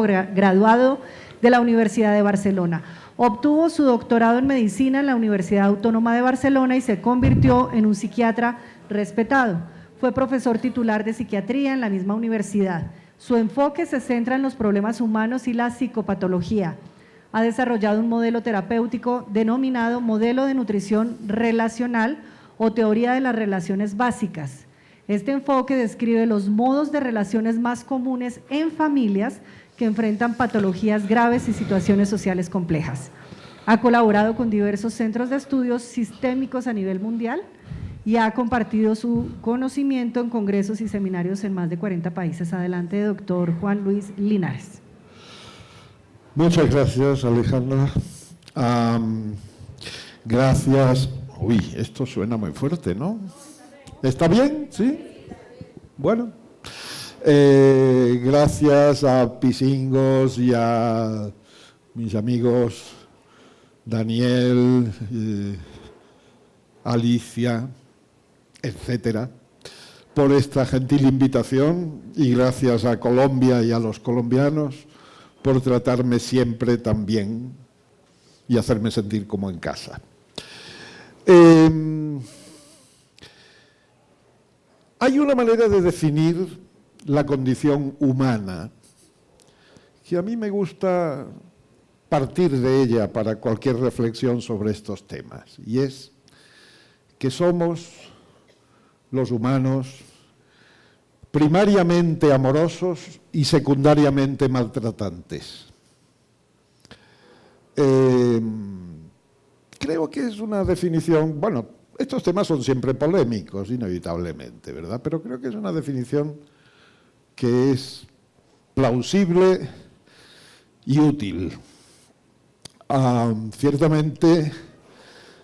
psicólogo graduado de la Universidad de Barcelona. Obtuvo su doctorado en medicina en la Universidad Autónoma de Barcelona y se convirtió en un psiquiatra respetado. Fue profesor titular de psiquiatría en la misma universidad. Su enfoque se centra en los problemas humanos y la psicopatología. Ha desarrollado un modelo terapéutico denominado modelo de nutrición relacional o teoría de las relaciones básicas. Este enfoque describe los modos de relaciones más comunes en familias que enfrentan patologías graves y situaciones sociales complejas. Ha colaborado con diversos centros de estudios sistémicos a nivel mundial y ha compartido su conocimiento en congresos y seminarios en más de 40 países. Adelante, doctor Juan Luis Linares. Muchas gracias, Alejandra. Gracias. Uy, esto suena muy fuerte, ¿no? ¿Está bien? ¿Sí? Bueno. Gracias a Pisingos y a mis amigos Daniel, Alicia, etcétera, por esta gentil invitación, y gracias a Colombia y a los colombianos por tratarme siempre tan bien y hacerme sentir como en casa. Hay una manera de definir la condición humana que a mí me gusta partir de ella para cualquier reflexión sobre estos temas, y es que somos los humanos primariamente amorosos y secundariamente maltratantes. Creo que es una definición, bueno, estos temas son siempre polémicos, inevitablemente, ¿verdad? Pero creo que es una definición que es plausible y útil. Ciertamente,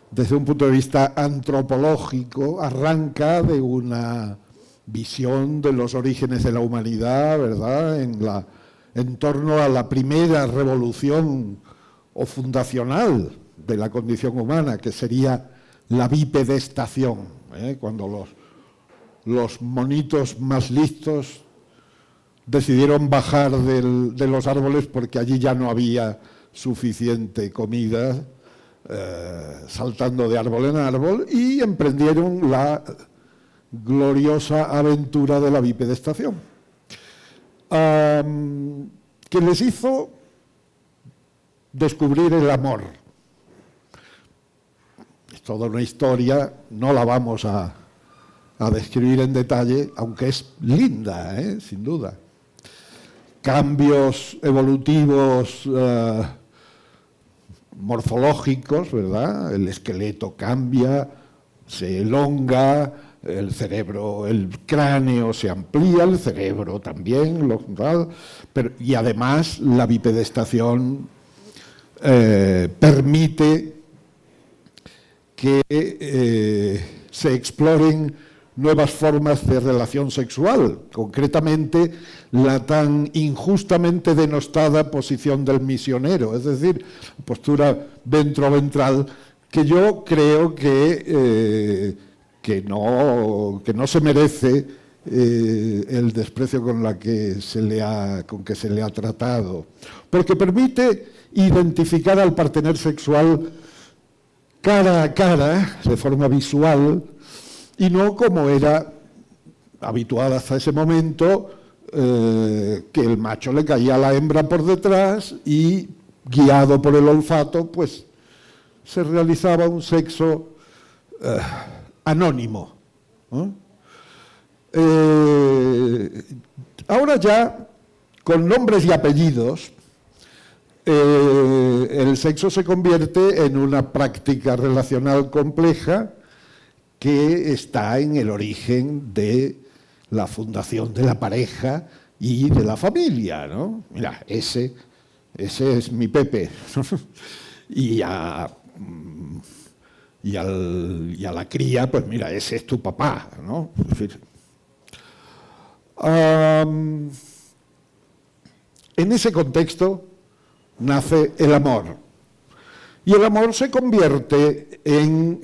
desde un punto de vista antropológico, arranca de una visión de los orígenes de la humanidad, ¿verdad?, en torno a la primera revolución o fundacional de la condición humana, que sería la bipedestación, cuando los monitos más listos decidieron bajar de los árboles porque allí ya no había suficiente comida, saltando de árbol en árbol, y emprendieron la gloriosa aventura de la bipedestación, que les hizo descubrir el amor. Es toda una historia, no la vamos a describir en detalle, aunque es linda, sin duda. Cambios evolutivos morfológicos, ¿verdad? El esqueleto cambia, se elonga, el cerebro, el cráneo se amplía, el cerebro también, y además la bipedestación permite que se exploren nuevas formas de relación sexual, concretamente la tan injustamente denostada posición del misionero, es decir, postura ventroventral, que yo creo que no se merece el desprecio con que se le ha tratado, porque permite identificar al partener sexual cara a cara, de forma visual, y no como era habitual hasta ese momento, que el macho le caía a la hembra por detrás y, guiado por el olfato, pues se realizaba un sexo anónimo, ¿no? Ahora ya, con nombres y apellidos, el sexo se convierte en una práctica relacional compleja que está en el origen de la fundación de la pareja y de la familia, ¿no? Mira, ese es mi Pepe, y a la cría, pues mira, ese es tu papá, ¿no? Es decir, en ese contexto nace el amor, y el amor se convierte en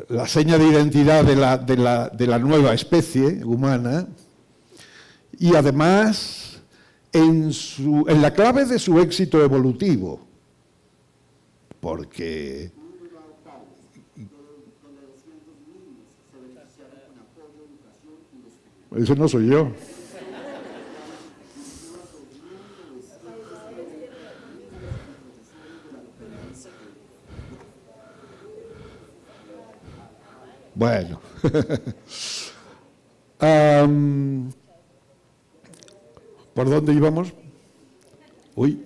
la seña de identidad de la nueva especie humana, y además en la clave de su éxito evolutivo, porque ese no soy yo. Bueno. ¿Por dónde íbamos? Uy.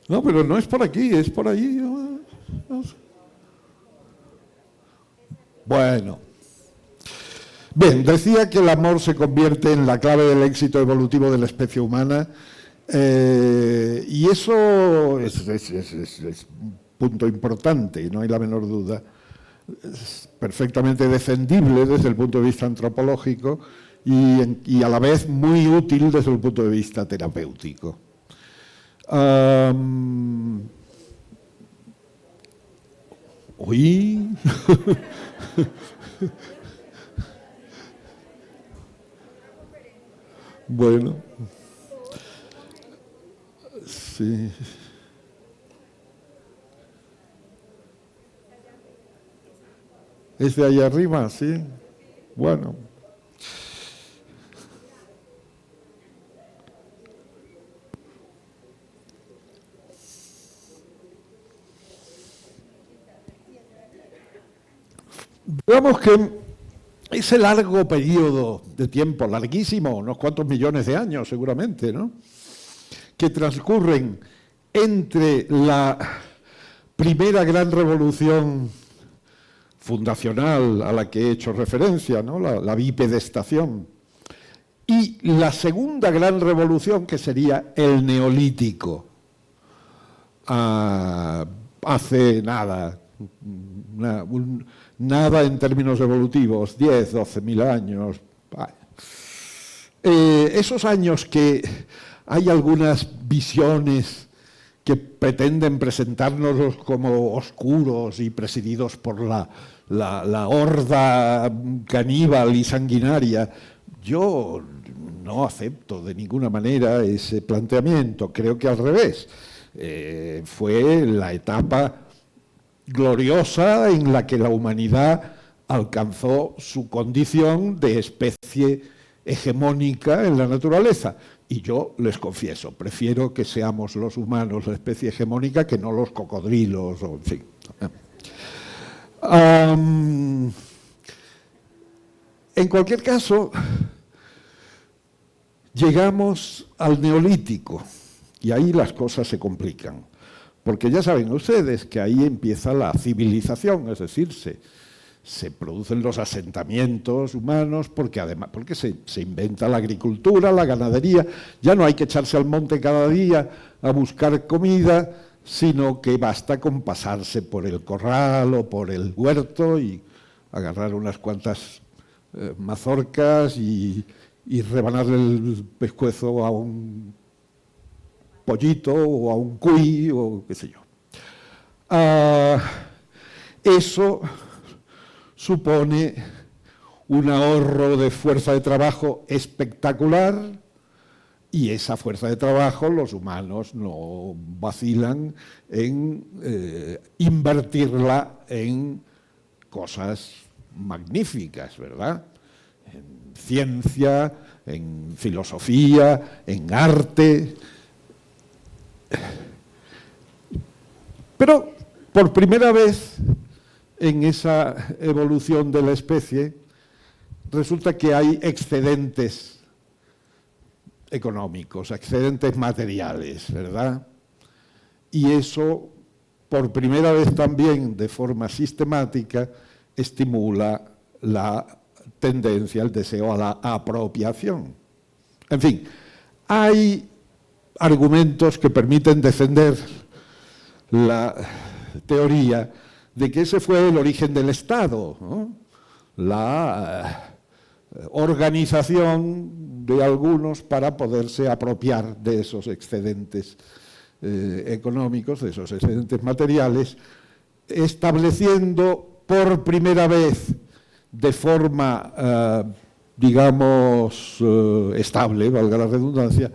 No, pero no es por aquí, es por allí. Bueno. Bien, decía que el amor se convierte en la clave del éxito evolutivo de la especie humana, y eso es un punto importante, no hay la menor duda. Es perfectamente defendible desde el punto de vista antropológico y a la vez muy útil desde el punto de vista terapéutico. Uy. Bueno. Sí. ¿Es de allá arriba? Sí. Bueno. Digamos que ese largo periodo de tiempo, larguísimo, unos cuantos millones de años seguramente, ¿no?, que transcurren entre la primera gran revolución fundacional a la que he hecho referencia, ¿no?, la bipedestación, y la segunda gran revolución, que sería el neolítico, hace nada, nada en términos evolutivos, 10, 12.000 años. Esos años que hay algunas visiones que pretenden presentárnoslos como oscuros y presididos por la horda caníbal y sanguinaria, yo no acepto de ninguna manera ese planteamiento. Creo que al revés. Fue la etapa gloriosa en la que la humanidad alcanzó su condición de especie hegemónica en la naturaleza. Y yo les confieso, prefiero que seamos los humanos la especie hegemónica que no los cocodrilos, o en fin. En cualquier caso, llegamos al Neolítico y ahí las cosas se complican. Porque ya saben ustedes que ahí empieza la civilización, es decir, se producen los asentamientos humanos porque se inventa la agricultura, la ganadería. Ya no hay que echarse al monte cada día a buscar comida, sino que basta con pasarse por el corral o por el huerto y agarrar unas cuantas mazorcas y rebanarle el pescuezo a un pollito o a un cuy o qué sé yo. Eso supone un ahorro de fuerza de trabajo espectacular, y esa fuerza de trabajo los humanos no vacilan en invertirla en cosas magníficas, ¿verdad? En ciencia, en filosofía, en arte. Pero por primera vez en esa evolución de la especie resulta que hay excedentes económicos, excedentes materiales, ¿verdad? Y eso, por primera vez también de forma sistemática, estimula la tendencia, el deseo a la apropiación. En fin, hay argumentos que permiten defender la teoría de que ese fue el origen del Estado, ¿no? La organización de algunos para poderse apropiar de esos excedentes económicos, de esos excedentes materiales, estableciendo por primera vez de forma, digamos, estable, valga la redundancia,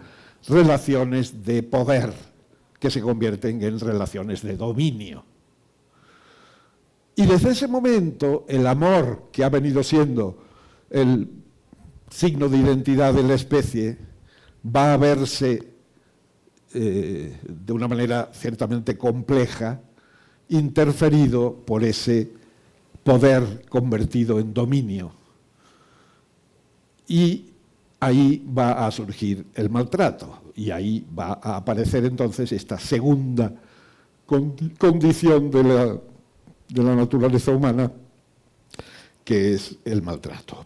relaciones de poder que se convierten en relaciones de dominio. Y desde ese momento, el amor, que ha venido siendo el signo de identidad de la especie, va a verse de una manera ciertamente compleja, interferido por ese poder convertido en dominio. Y ahí va a surgir el maltrato, y ahí va a aparecer entonces esta segunda condición de la naturaleza humana, que es el maltrato.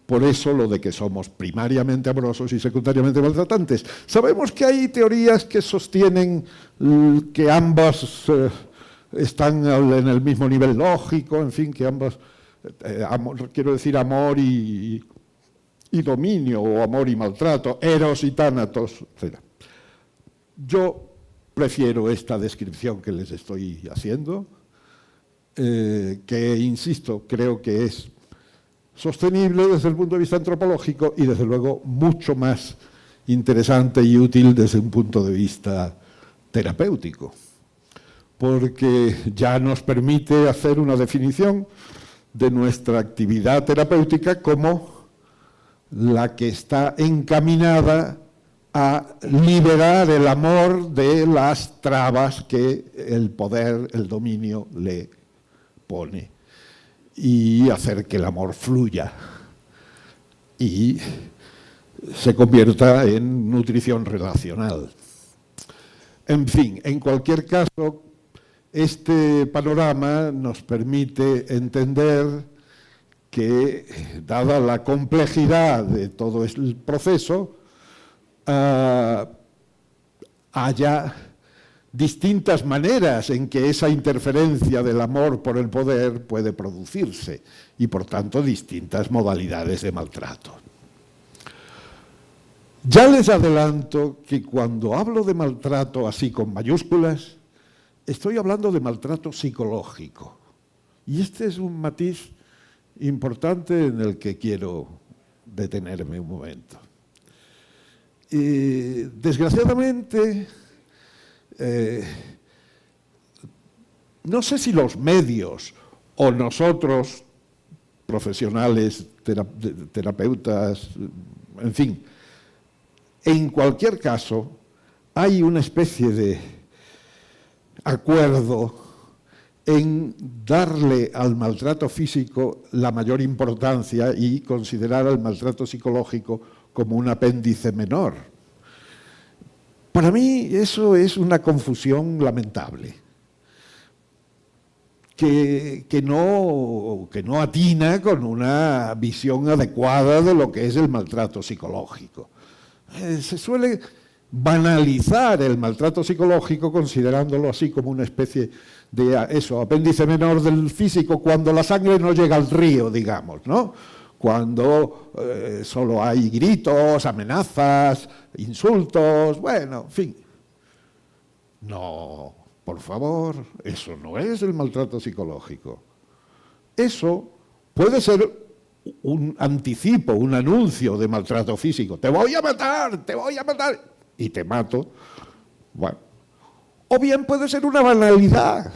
Por eso lo de que somos primariamente amorosos y secundariamente maltratantes. Sabemos que hay teorías que sostienen que ambas están en el mismo nivel lógico, en fin, que ambas, quiero decir, amor y dominio, o amor y maltrato, eros y tánatos, etc. Yo prefiero esta descripción que les estoy haciendo, que, insisto, creo que es sostenible desde el punto de vista antropológico y, desde luego, mucho más interesante y útil desde un punto de vista terapéutico, porque ya nos permite hacer una definición de nuestra actividad terapéutica como la que está encaminada a liberar el amor de las trabas que el poder, el dominio le pone, y hacer que el amor fluya y se convierta en nutrición relacional. En fin, en cualquier caso, este panorama nos permite entender que, dada la complejidad de todo el proceso, haya distintas maneras en que esa interferencia del amor por el poder puede producirse, y por tanto distintas modalidades de maltrato. Ya les adelanto que cuando hablo de maltrato así con mayúsculas, estoy hablando de maltrato psicológico, y este es un matiz importante en el que quiero detenerme un momento. Desgraciadamente, no sé si los medios o nosotros, profesionales, terapeutas, en fin, en cualquier caso, hay una especie de acuerdo en darle al maltrato físico la mayor importancia y considerar al maltrato psicológico como un apéndice menor. Para mí eso es una confusión lamentable, que no atina con una visión adecuada de lo que es el maltrato psicológico. Se suele banalizar el maltrato psicológico considerándolo así como una especie de apéndice menor del físico, cuando la sangre no llega al río, digamos, ¿no? Cuando solo hay gritos, amenazas, insultos, bueno, en fin. No, por favor, eso no es el maltrato psicológico. Eso puede ser un anticipo, un anuncio de maltrato físico. Te voy a matar, y te mato. Bueno. O bien puede ser una banalidad.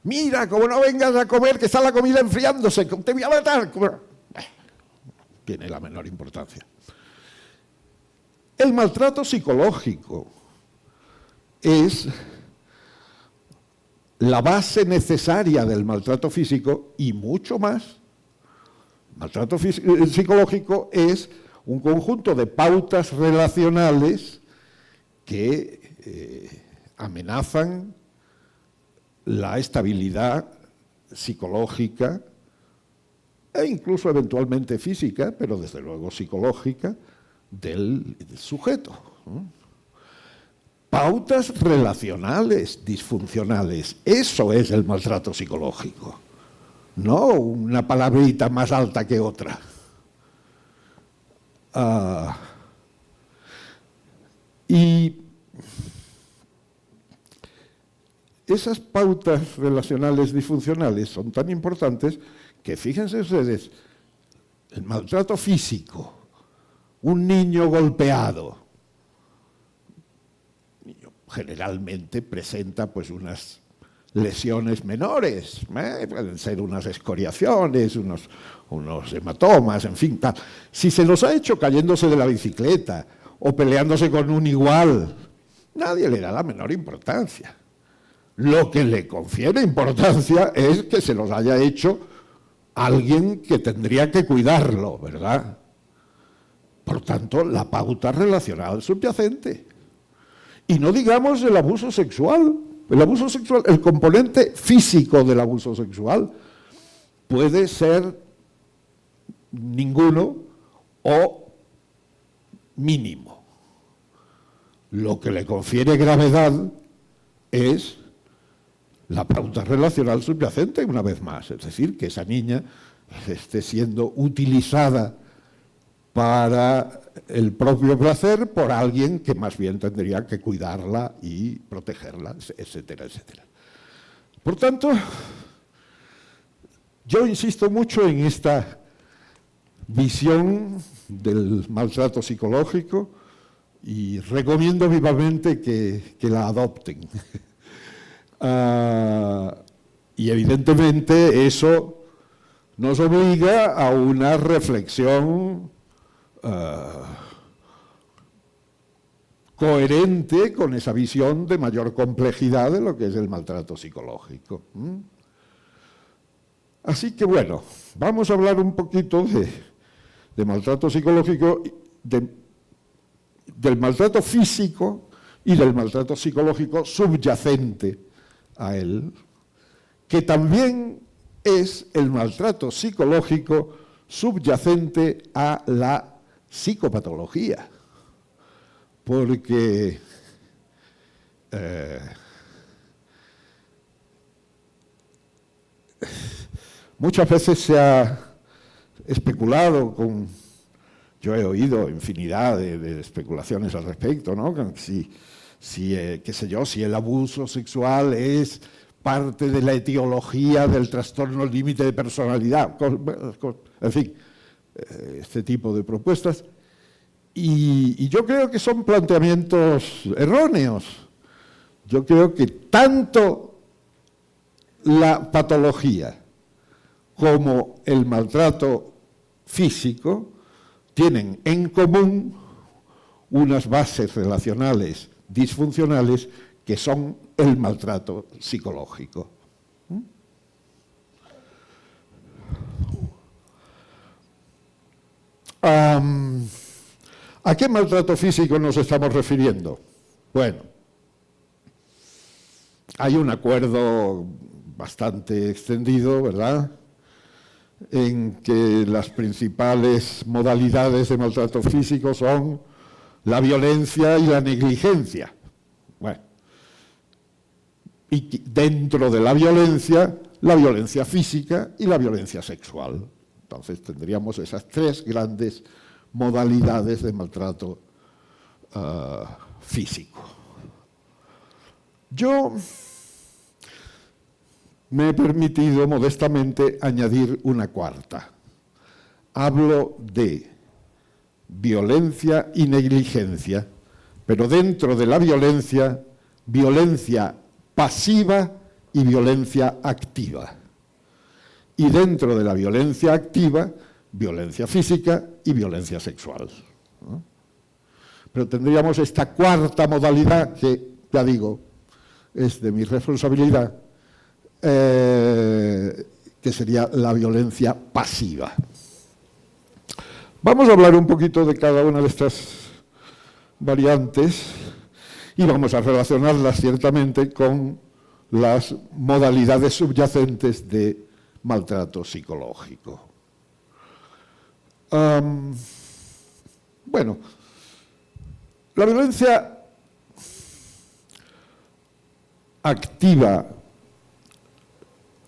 Mira, como no vengas a comer, que está la comida enfriándose, te voy a matar. Tiene la menor importancia. El maltrato psicológico es la base necesaria del maltrato físico y mucho más. El maltrato psicológico es un conjunto de pautas relacionales que amenazan la estabilidad psicológica e incluso eventualmente física, pero desde luego psicológica, del sujeto. Pautas relacionales disfuncionales, eso es el maltrato psicológico, no una palabrita más alta que otra. Y esas pautas relacionales disfuncionales son tan importantes que fíjense ustedes, el maltrato físico, un niño golpeado, generalmente presenta pues unas lesiones menores, pueden ser unas escoriaciones, unos hematomas, en fin, tal. Si se los ha hecho cayéndose de la bicicleta o peleándose con un igual, nadie le da la menor importancia. Lo que le confiere importancia es que se los haya hecho alguien que tendría que cuidarlo, ¿verdad? Por tanto, la pauta relacional subyacente. Y no digamos el abuso sexual. El abuso sexual, el componente físico del abuso sexual puede ser ninguno o mínimo. Lo que le confiere gravedad es la pauta relacional subyacente, una vez más. Es decir, que esa niña esté siendo utilizada para el propio placer por alguien que más bien tendría que cuidarla y protegerla, etcétera, etcétera. Por tanto, yo insisto mucho en esta visión del maltrato psicológico y recomiendo vivamente que la adopten. Y evidentemente eso nos obliga a una reflexión coherente con esa visión de mayor complejidad de lo que es el maltrato psicológico. Así que bueno, vamos a hablar un poquito de maltrato psicológico, del maltrato físico y del maltrato psicológico subyacente a él, que también es el maltrato psicológico subyacente a la psicopatología, porque muchas veces se ha especulado con, yo he oído infinidad de especulaciones al respecto, ¿no? Qué sé yo, si el abuso sexual es parte de la etiología del trastorno límite de personalidad, en fin, este tipo de propuestas, y yo creo que son planteamientos erróneos. Yo creo que tanto la patología como el maltrato físico tienen en común unas bases relacionales disfuncionales que son el maltrato psicológico. ¿A qué maltrato físico nos estamos refiriendo? Bueno, hay un acuerdo bastante extendido, ¿verdad?, en que las principales modalidades de maltrato físico son la violencia y la negligencia. Bueno, y dentro de la violencia física y la violencia sexual. Entonces tendríamos esas tres grandes modalidades de maltrato físico. Yo me he permitido modestamente añadir una cuarta. Hablo de violencia y negligencia, pero dentro de la violencia, violencia pasiva y violencia activa. Y dentro de la violencia activa, violencia física y violencia sexual, ¿no? Pero tendríamos esta cuarta modalidad que, ya digo, es de mi responsabilidad, que sería la violencia pasiva. Vamos a hablar un poquito de cada una de estas variantes y vamos a relacionarlas ciertamente con las modalidades subyacentes de maltrato psicológico. Bueno, la violencia activa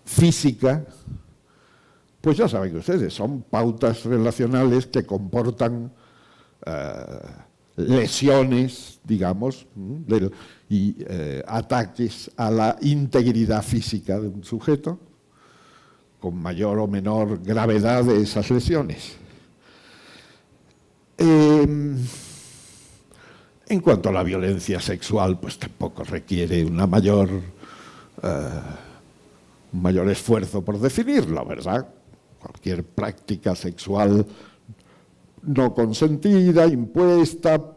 física, pues ya saben ustedes, son pautas relacionales que comportan lesiones, digamos, y ataques a la integridad física de un sujeto, con mayor o menor gravedad de esas lesiones. En cuanto a la violencia sexual, pues tampoco requiere un mayor esfuerzo por definirlo, ¿verdad? Cualquier práctica sexual no consentida, impuesta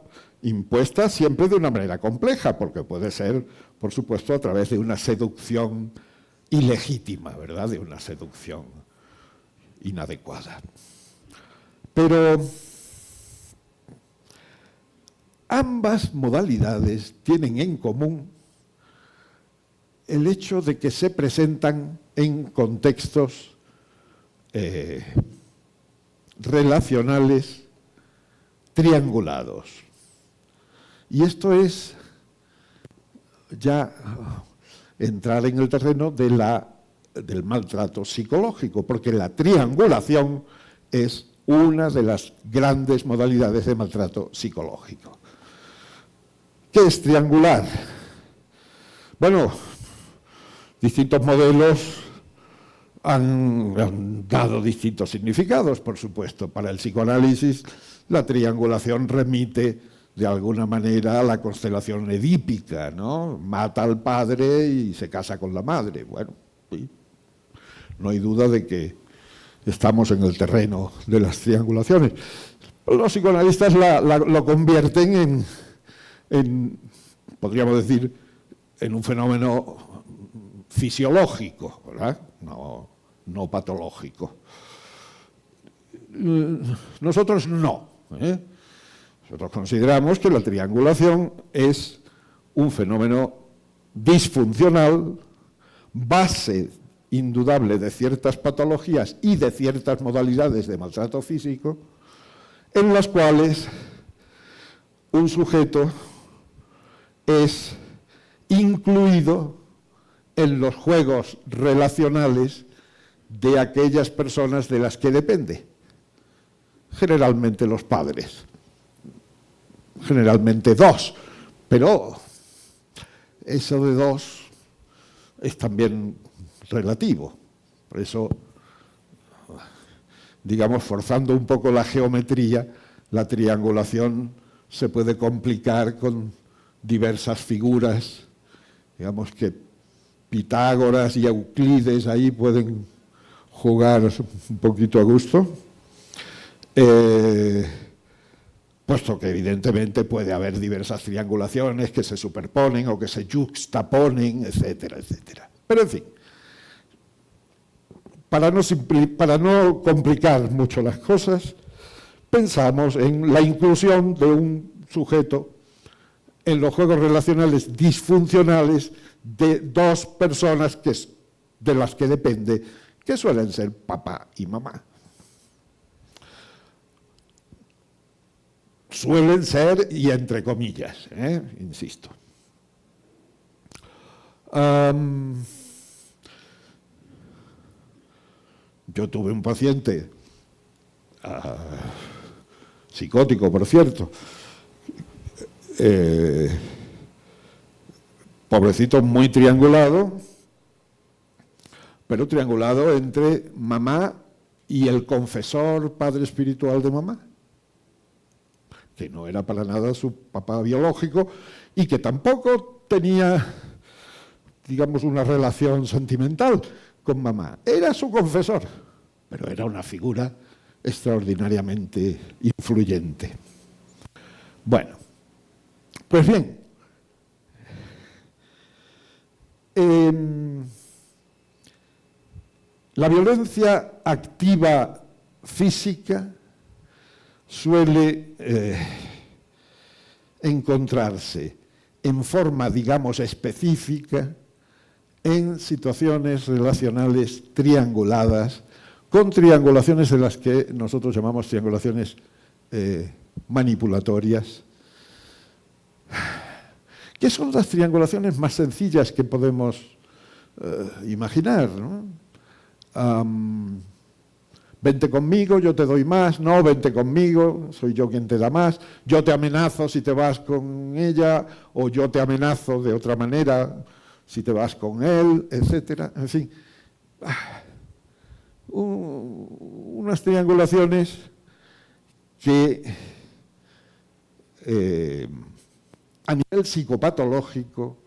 siempre de una manera compleja, porque puede ser, por supuesto, a través de una seducción ilegítima, ¿verdad? De una seducción inadecuada. Pero ambas modalidades tienen en común el hecho de que se presentan en contextos relacionales triangulados. Y esto es ya entrar en el terreno del maltrato psicológico, porque la triangulación es una de las grandes modalidades de maltrato psicológico. ¿Qué es triangular? Bueno, distintos modelos han dado distintos significados, por supuesto. Para el psicoanálisis, la triangulación remite de alguna manera a la constelación edípica, ¿no? Mata al padre y se casa con la madre. Bueno, sí, no hay duda de que estamos en el terreno de las triangulaciones. Los psicoanalistas lo convierten podríamos decir, en un fenómeno fisiológico, ¿verdad? No patológico. Nosotros no. Nosotros consideramos que la triangulación es un fenómeno disfuncional, base indudable de ciertas patologías y de ciertas modalidades de maltrato físico, en las cuales un sujeto es incluido en los juegos relacionales de aquellas personas de las que depende. Generalmente los padres, generalmente dos, pero eso de dos es también relativo. Por eso, digamos, forzando un poco la geometría, la triangulación se puede complicar con diversas figuras, digamos que Pitágoras y Euclides ahí pueden jugar un poquito a gusto, puesto que evidentemente puede haber diversas triangulaciones que se superponen o que se yuxtaponen, etcétera, etcétera. Pero en fin, para no complicar mucho las cosas, pensamos en la inclusión de un sujeto en los juegos relacionales disfuncionales de dos personas de las que depende, que suelen ser papá y mamá. Suelen ser, y entre comillas, insisto. Yo tuve un paciente, psicótico, por cierto, pobrecito, muy triangulado, pero triangulado entre mamá y el confesor padre espiritual de mamá, que no era para nada su papá biológico y que tampoco tenía, digamos, una relación sentimental con mamá. Era su confesor, pero era una figura extraordinariamente influyente. Bueno, pues bien, la violencia activa física suele encontrarse en forma, digamos, específica en situaciones relacionales trianguladas, con triangulaciones de las que nosotros llamamos triangulaciones manipulatorias, que son las triangulaciones más sencillas que podemos imaginar, ¿no? Vente conmigo, yo te doy más, no, vente conmigo, soy yo quien te da más, yo te amenazo si te vas con ella, o yo te amenazo de otra manera si te vas con él, etcétera. En fin, unas triangulaciones que a nivel psicopatológico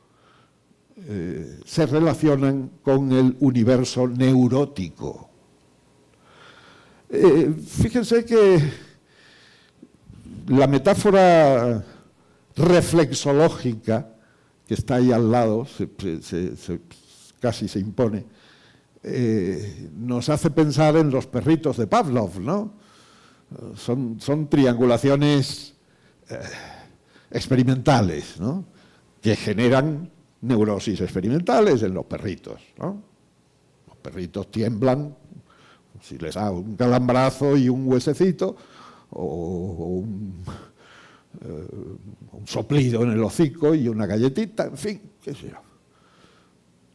se relacionan con el universo neurótico. Fíjense que la metáfora reflexológica que está ahí al lado, casi se impone, nos hace pensar en los perritos de Pavlov, ¿no? Son triangulaciones experimentales, ¿no? Que generan neurosis experimentales en los perritos, ¿no? Los perritos tiemblan si les da un calambrazo y un huesecito o un soplido en el hocico y una galletita, en fin, qué sé yo.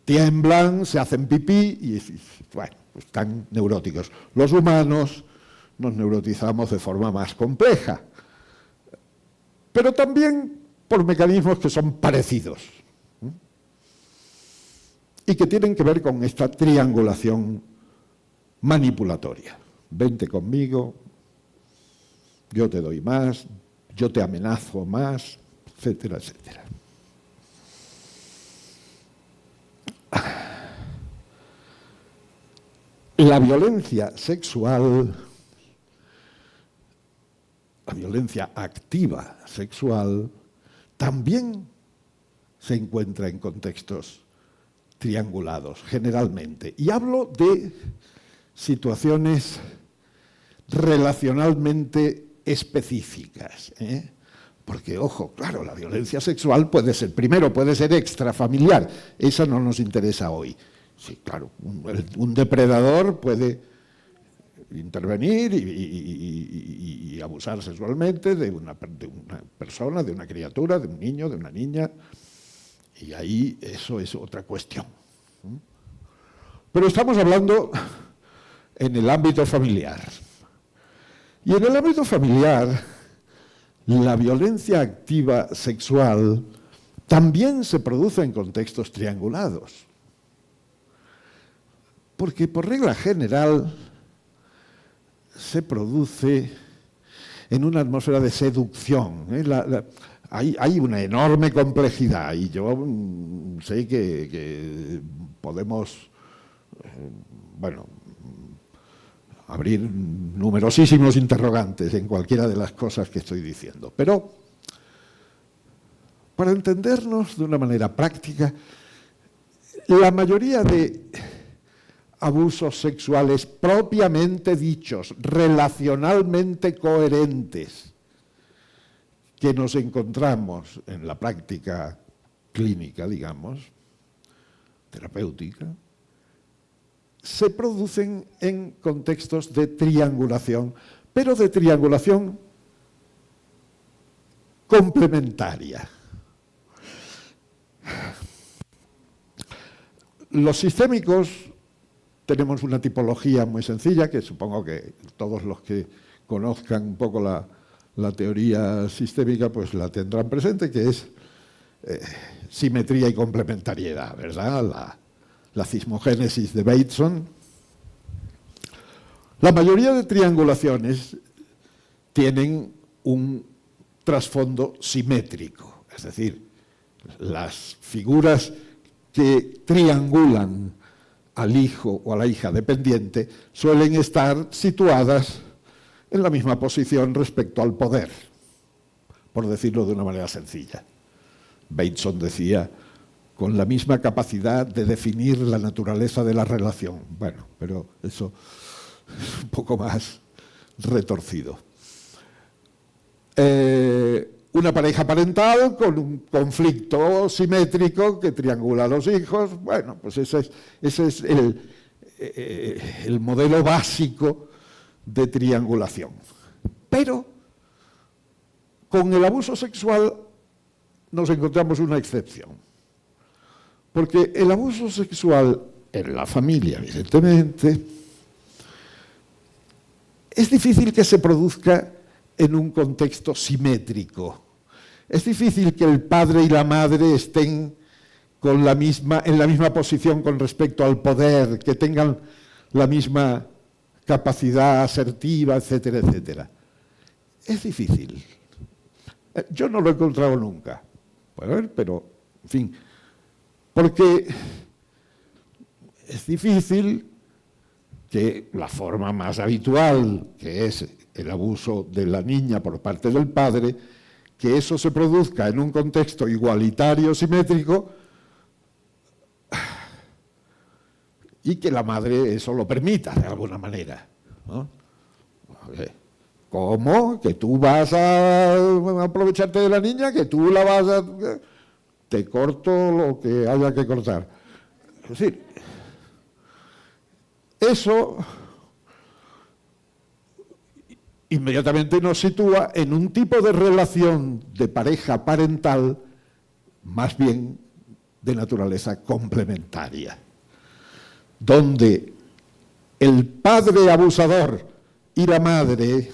Tiemblan, se hacen pipí y, bueno, pues están neuróticos. Los humanos nos neurotizamos de forma más compleja, pero también por mecanismos que son parecidos, ¿sí? Y que tienen que ver con esta triangulación manipulatoria. Vente conmigo, yo te doy más, yo te amenazo más, etcétera, etcétera. La violencia sexual, la violencia activa sexual, también se encuentra en contextos triangulados, generalmente. Y hablo de situaciones relacionalmente específicas, ¿eh? Porque, ojo, claro, la violencia sexual puede ser, primero, puede ser extrafamiliar, esa no nos interesa hoy. Sí, claro, un depredador puede intervenir y abusar sexualmente de una persona, de una criatura, de un niño, de una niña, y ahí eso es otra cuestión. Pero estamos hablando en el ámbito familiar. Y en el ámbito familiar, la violencia activa sexual también se produce en contextos triangulados. Porque por regla general se produce en una atmósfera de seducción, ¿eh? Hay una enorme complejidad y yo sé que podemos, bueno, abrir numerosísimos interrogantes en cualquiera de las cosas que estoy diciendo. Pero para entendernos de una manera práctica, la mayoría de abusos sexuales propiamente dichos, relacionalmente coherentes, que nos encontramos en la práctica clínica, digamos, terapéutica, se producen en contextos de triangulación, pero de triangulación complementaria. Los sistémicos tenemos una tipología muy sencilla, que supongo que todos los que conozcan un poco la teoría sistémica pues la tendrán presente, que es simetría y complementariedad, ¿verdad? La cismogénesis de Bateson. La mayoría de triangulaciones tienen un trasfondo simétrico, es decir, las figuras que triangulan al hijo o a la hija dependiente suelen estar situadas en la misma posición respecto al poder, por decirlo de una manera sencilla. Bateson decía, con la misma capacidad de definir la naturaleza de la relación. Bueno, pero eso es un poco más retorcido. Una pareja parental con un conflicto simétrico que triangula a los hijos, bueno, pues ese es el modelo básico de triangulación. Pero con el abuso sexual nos encontramos una excepción. Porque el abuso sexual en la familia, evidentemente, es difícil que se produzca en un contexto simétrico. Es difícil que el padre y la madre estén en la misma posición con respecto al poder, que tengan la misma capacidad asertiva, etcétera, etcétera. Es difícil. Yo no lo he encontrado nunca. Puede haber, pero, en fin, porque es difícil que la forma más habitual, que es el abuso de la niña por parte del padre, que eso se produzca en un contexto igualitario, simétrico, y que la madre eso lo permita de alguna manera, ¿no? ¿Cómo? ¿Que tú vas a aprovecharte de la niña? ¿Que tú la vas a...? Te corto lo que haya que cortar. Es decir, eso inmediatamente nos sitúa en un tipo de relación de pareja parental más bien de naturaleza complementaria, donde el padre abusador y la madre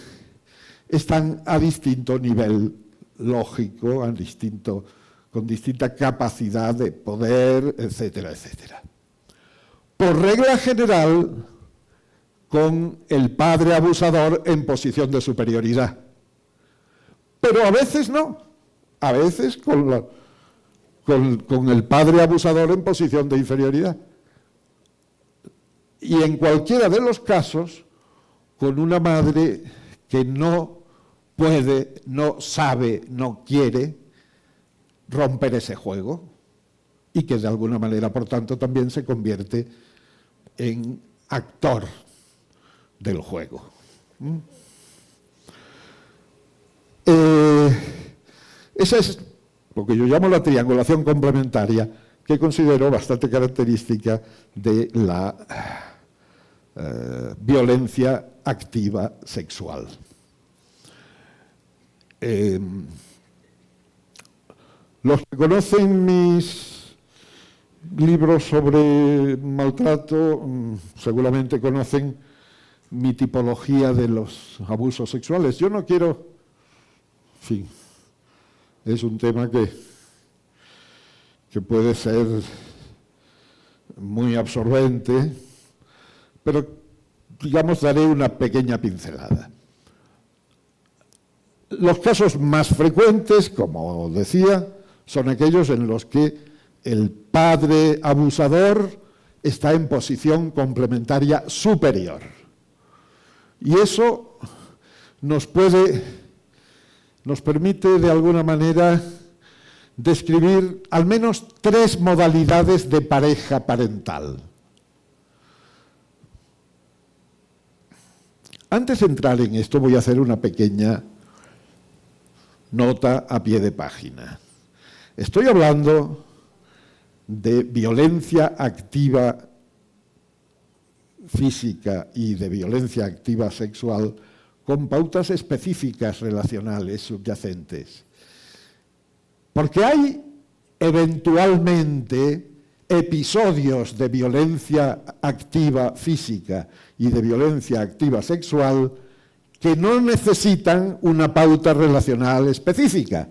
están a distinto nivel lógico, con distinta capacidad de poder, etcétera, etcétera. Por regla general, con el padre abusador en posición de superioridad. Pero a veces no, a veces con el padre abusador en posición de inferioridad. Y en cualquiera de los casos, con una madre que no puede, no sabe, no quiere romper ese juego y que de alguna manera, por tanto, también se convierte en actor del juego. Esa es lo que yo llamo la triangulación complementaria, que considero bastante característica de la violencia activa sexual. Los que conocen mis libros sobre maltrato seguramente conocen mi tipología de los abusos sexuales. Yo no quiero, en fin, es un tema que puede ser muy absorbente, pero digamos daré una pequeña pincelada. Los casos más frecuentes, como decía, son aquellos en los que el padre abusador está en posición complementaria superior. Y eso nos permite de alguna manera describir al menos 3 modalidades de pareja parental. Antes de entrar en esto voy a hacer una pequeña nota a pie de página. Estoy hablando de violencia activa física y de violencia activa sexual con pautas específicas relacionales subyacentes. Porque hay eventualmente episodios de violencia activa física y de violencia activa sexual que no necesitan una pauta relacional específica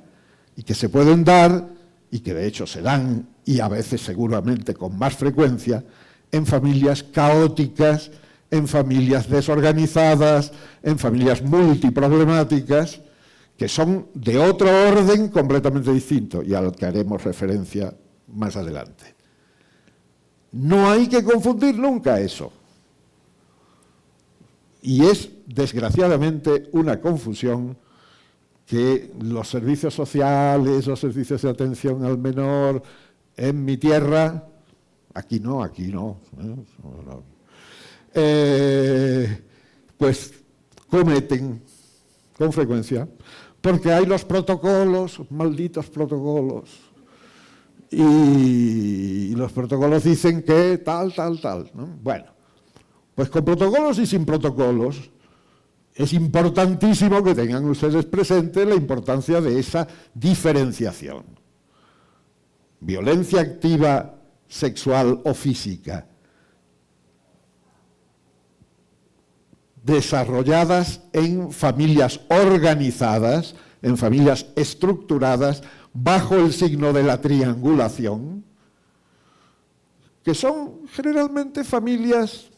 y que se pueden dar, y que de hecho se dan, y a veces seguramente con más frecuencia, en familias caóticas, en familias desorganizadas, en familias multiproblemáticas, que son de otro orden completamente distinto y al que haremos referencia más adelante. No hay que confundir nunca eso. Y es, desgraciadamente, una confusión que los servicios sociales, los servicios de atención al menor en mi tierra, aquí no, pues cometen con frecuencia, porque hay los protocolos, malditos protocolos, y los protocolos dicen que tal, ¿no? Bueno, pues con protocolos y sin protocolos, es importantísimo que tengan ustedes presente la importancia de esa diferenciación. Violencia activa sexual o física, desarrolladas en familias organizadas, en familias estructuradas, bajo el signo de la triangulación, que son generalmente familias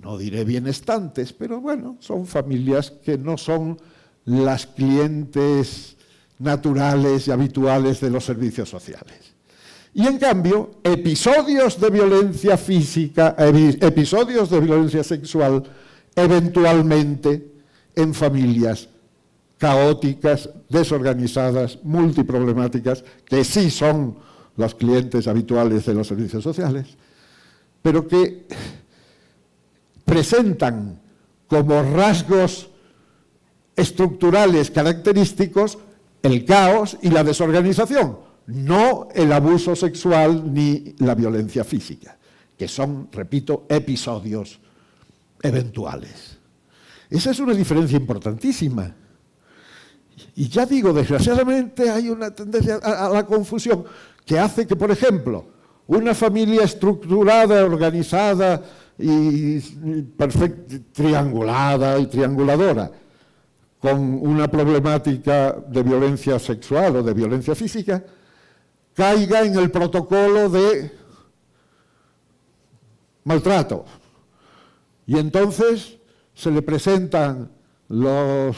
no diré bienestantes, pero bueno, son familias que no son las clientes naturales y habituales de los servicios sociales. Y en cambio, episodios de violencia física, episodios de violencia sexual, eventualmente en familias caóticas, desorganizadas, multiproblemáticas, que sí son los clientes habituales de los servicios sociales, pero que presentan como rasgos estructurales característicos el caos y la desorganización, no el abuso sexual ni la violencia física, que son, repito, episodios eventuales. Esa es una diferencia importantísima. Y ya digo, desgraciadamente hay una tendencia a la confusión que hace que, por ejemplo, una familia estructurada, organizada y triangulada y trianguladora, con una problemática de violencia sexual o de violencia física, caiga en el protocolo de maltrato. Y entonces se le presentan los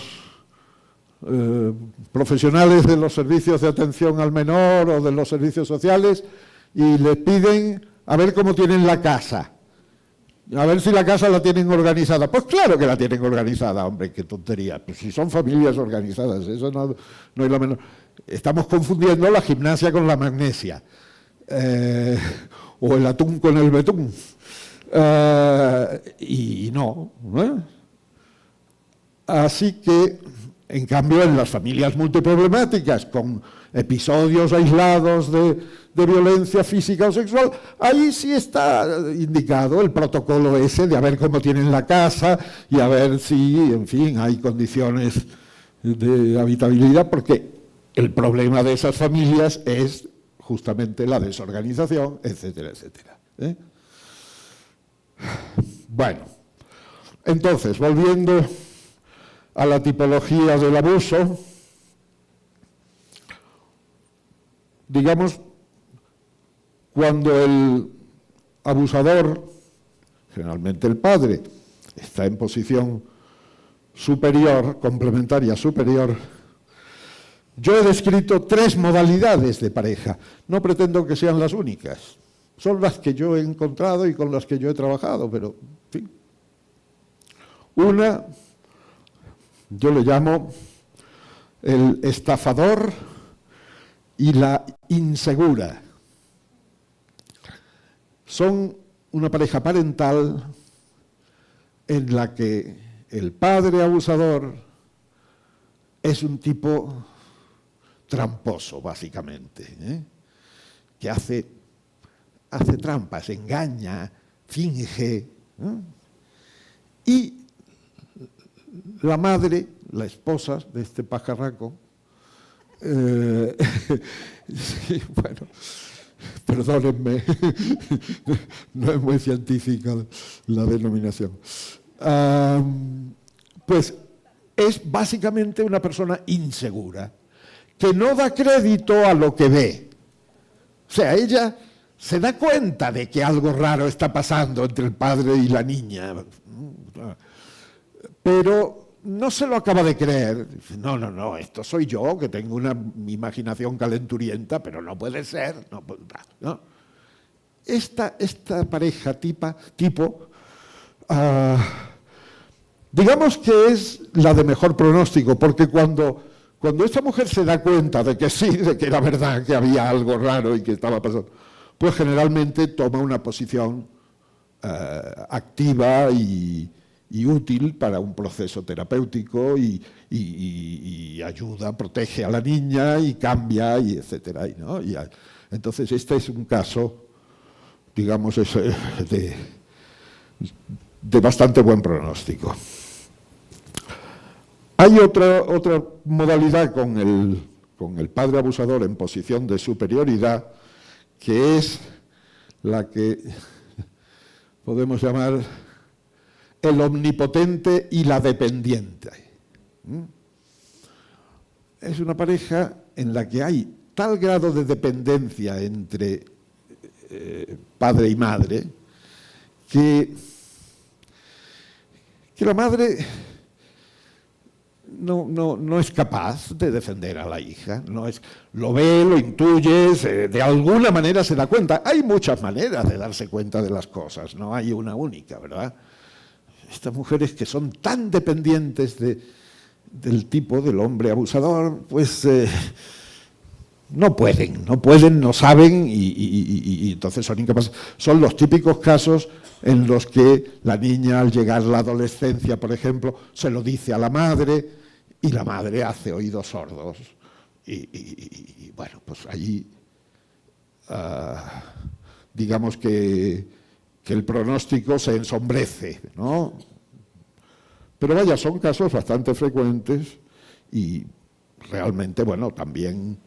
profesionales de los servicios de atención al menor o de los servicios sociales y les piden a ver cómo tienen la casa, a ver si la casa la tienen organizada. Pues claro que la tienen organizada, hombre, qué tontería. Pues si son familias organizadas, eso no hay la menor. Estamos confundiendo la gimnasia con la magnesia, o el atún con el betún, y no. Así que, en cambio, en las familias multiproblemáticas, con episodios aislados de violencia física o sexual, ahí sí está indicado el protocolo ese de a ver cómo tienen la casa y a ver si, en fin, hay condiciones de habitabilidad, porque el problema de esas familias es justamente la desorganización, etcétera, etcétera. Bueno, entonces, volviendo a la tipología del abuso, digamos, cuando el abusador, generalmente el padre, está en posición superior, complementaria superior, yo he descrito 3 modalidades de pareja. No pretendo que sean las únicas. Son las que yo he encontrado y con las que yo he trabajado, pero, en fin. Una, yo le llamo el estafador y la insegura. Son una pareja parental en la que el padre abusador es un tipo tramposo, básicamente, que hace trampas, engaña, finge. Y la madre, la esposa de este pajarraco, sí, bueno, perdónenme, no es muy científica la denominación, pues es básicamente una persona insegura, que no da crédito a lo que ve. O sea, ella se da cuenta de que algo raro está pasando entre el padre y la niña, pero no se lo acaba de creer. No, esto soy yo, que tengo una imaginación calenturienta, pero no puede ser. No. Esta pareja tipo, digamos que es la de mejor pronóstico, porque cuando esta mujer se da cuenta de que sí, de que era verdad, que había algo raro y que estaba pasando, pues generalmente toma una posición activa y útil para un proceso terapéutico y ayuda, protege a la niña y cambia, y etcétera. ¿No? Entonces, este es un caso, digamos, de bastante buen pronóstico. Hay otra modalidad con el padre abusador en posición de superioridad, que es la que podemos llamar el omnipotente y la dependiente. Es una pareja en la que hay tal grado de dependencia entre padre y madre que que la madre no es capaz de defender a la hija, lo ve, lo intuye, de alguna manera se da cuenta. Hay muchas maneras de darse cuenta de las cosas, no hay una única, ¿verdad? Estas mujeres que son tan dependientes del tipo del hombre abusador, pues no pueden, no saben y entonces son incapaces. Son los típicos casos en los que la niña, al llegar a la adolescencia, por ejemplo, se lo dice a la madre y la madre hace oídos sordos. Y bueno, pues allí digamos que el pronóstico se ensombrece, ¿no? Pero vaya, son casos bastante frecuentes y realmente, bueno, también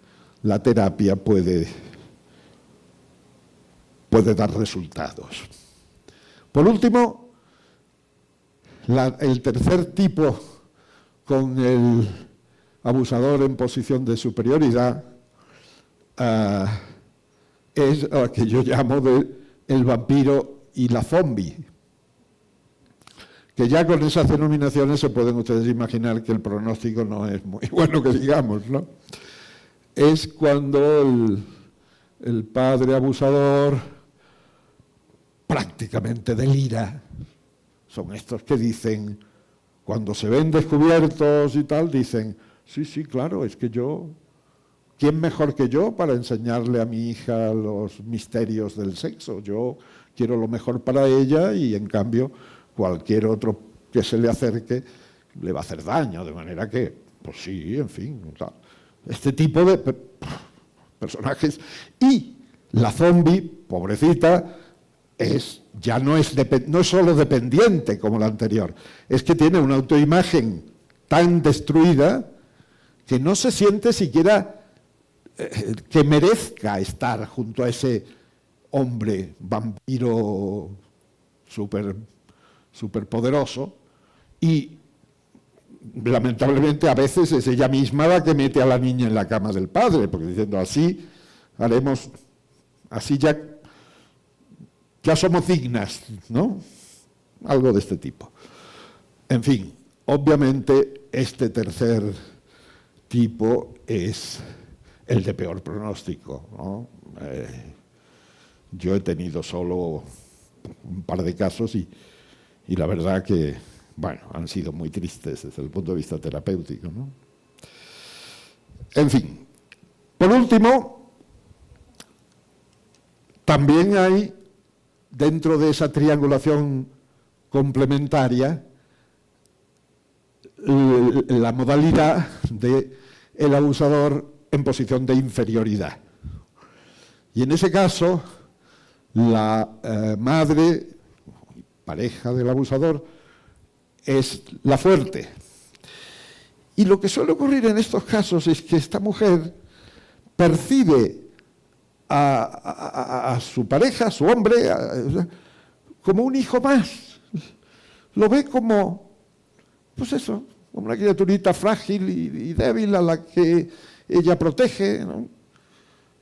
la terapia puede dar resultados. Por último, el tercer tipo con el abusador en posición de superioridad es a que yo llamo el vampiro y la zombie. Que ya con esas denominaciones se pueden ustedes imaginar que el pronóstico no es muy bueno, que digamos, ¿no? Es cuando el padre abusador prácticamente delira. Son estos que dicen, cuando se ven descubiertos y tal, dicen, sí, claro, es que ¿quién mejor que yo para enseñarle a mi hija los misterios del sexo? Yo quiero lo mejor para ella y en cambio cualquier otro que se le acerque le va a hacer daño, de manera que, pues sí, en fin, este tipo de personajes. Y la zombie, pobrecita, ya no es solo dependiente como la anterior, es que tiene una autoimagen tan destruida que no se siente siquiera que merezca estar junto a ese hombre vampiro súper poderoso, y lamentablemente a veces es ella misma la que mete a la niña en la cama del padre, porque diciendo así haremos, así ya somos dignas, ¿no? Algo de este tipo. En fin, obviamente este tercer tipo es el de peor pronóstico, ¿no? Yo he tenido solo un par de casos y la verdad que, bueno, han sido muy tristes desde el punto de vista terapéutico, ¿no? En fin, por último, también hay, dentro de esa triangulación complementaria, la modalidad del abusador en posición de inferioridad. Y en ese caso, la madre, pareja del abusador, es la fuerte. Y lo que suele ocurrir en estos casos es que esta mujer percibe a su pareja, a su hombre, como un hijo más. Lo ve como, pues eso, como una criaturita frágil y débil a la que ella protege, ¿no?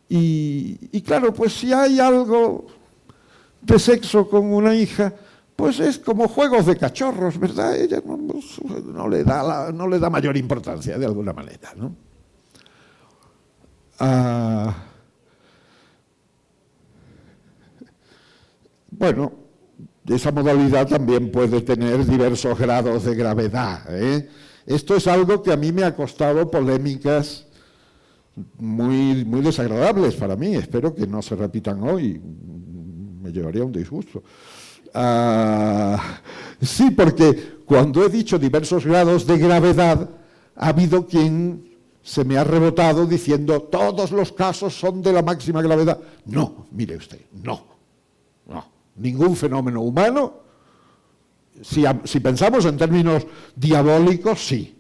Y claro, pues si hay algo de sexo con una hija, pues es como juegos de cachorros, ¿verdad? Ella no le da mayor importancia, de alguna manera, ¿no? Bueno, esa modalidad también puede tener diversos grados de gravedad, ¿eh? Esto es algo que a mí me ha costado polémicas muy desagradables para mí. Espero que no se repitan hoy. Me llevaría un disgusto. Sí, porque cuando he dicho diversos grados de gravedad, ha habido quien se me ha rebotado diciendo todos los casos son de la máxima gravedad. No, mire usted, no. Ningún fenómeno humano, si pensamos en términos diabólicos, sí.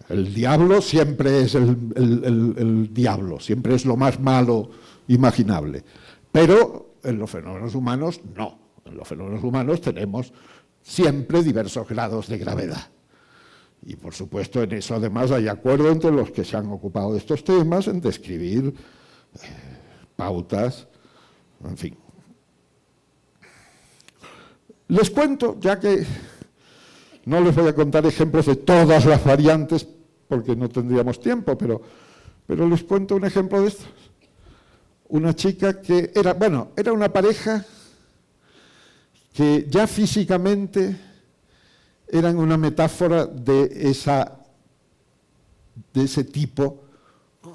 El diablo siempre es el diablo, siempre es lo más malo imaginable. Pero en los fenómenos humanos, no. En los fenómenos humanos tenemos siempre diversos grados de gravedad. Y por supuesto en eso además hay acuerdo entre los que se han ocupado de estos temas en describir pautas, en fin. Les cuento, ya que No les voy a contar ejemplos de todas las variantes porque no tendríamos tiempo, pero les cuento un ejemplo de estos. Una chica que era una pareja que ya físicamente eran una metáfora de ese tipo,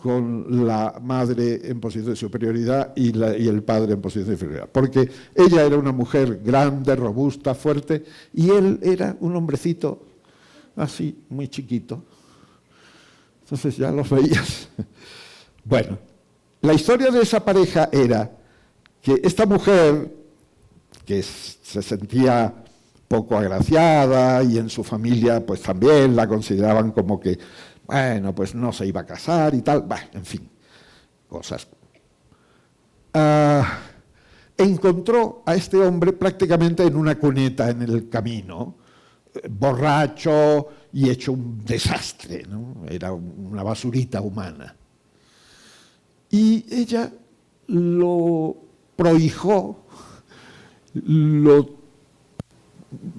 con la madre en posición de superioridad y el padre en posición de inferioridad. Porque ella era una mujer grande, robusta, fuerte, y él era un hombrecito así, muy chiquito. Entonces ya los veías. Bueno, la historia de esa pareja era que esta mujer, que se sentía poco agraciada y en su familia pues también la consideraban como que, bueno, pues no se iba a casar y tal, bueno, en fin, cosas. Encontró a este hombre prácticamente en una cuneta en el camino, borracho y hecho un desastre, ¿no? Era una basurita humana. Y ella lo prohijó,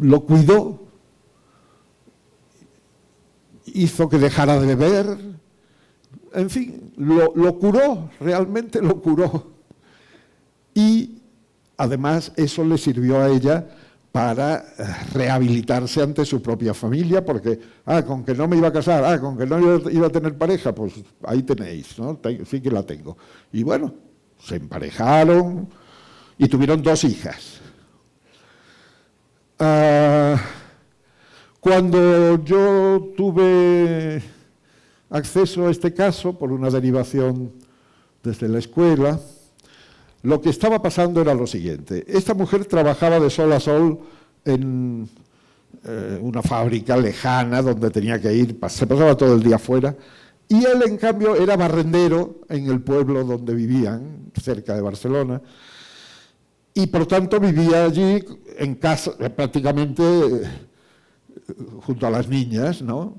lo cuidó, hizo que dejara de beber, en fin, lo curó, realmente lo curó. Y además eso le sirvió a ella para rehabilitarse ante su propia familia, porque, con que no me iba a casar, con que no iba a tener pareja, pues ahí tenéis, ¿no? Sí que la tengo. Y bueno, se emparejaron y tuvieron 2 hijas. Cuando yo tuve acceso a este caso por una derivación desde la escuela, lo que estaba pasando era lo siguiente. Esta mujer trabajaba de sol a sol en una fábrica lejana donde tenía que ir, se pasaba todo el día fuera, y él, en cambio, era barrendero en el pueblo donde vivían, cerca de Barcelona, y por tanto vivía allí en casa, prácticamente junto a las niñas, ¿no?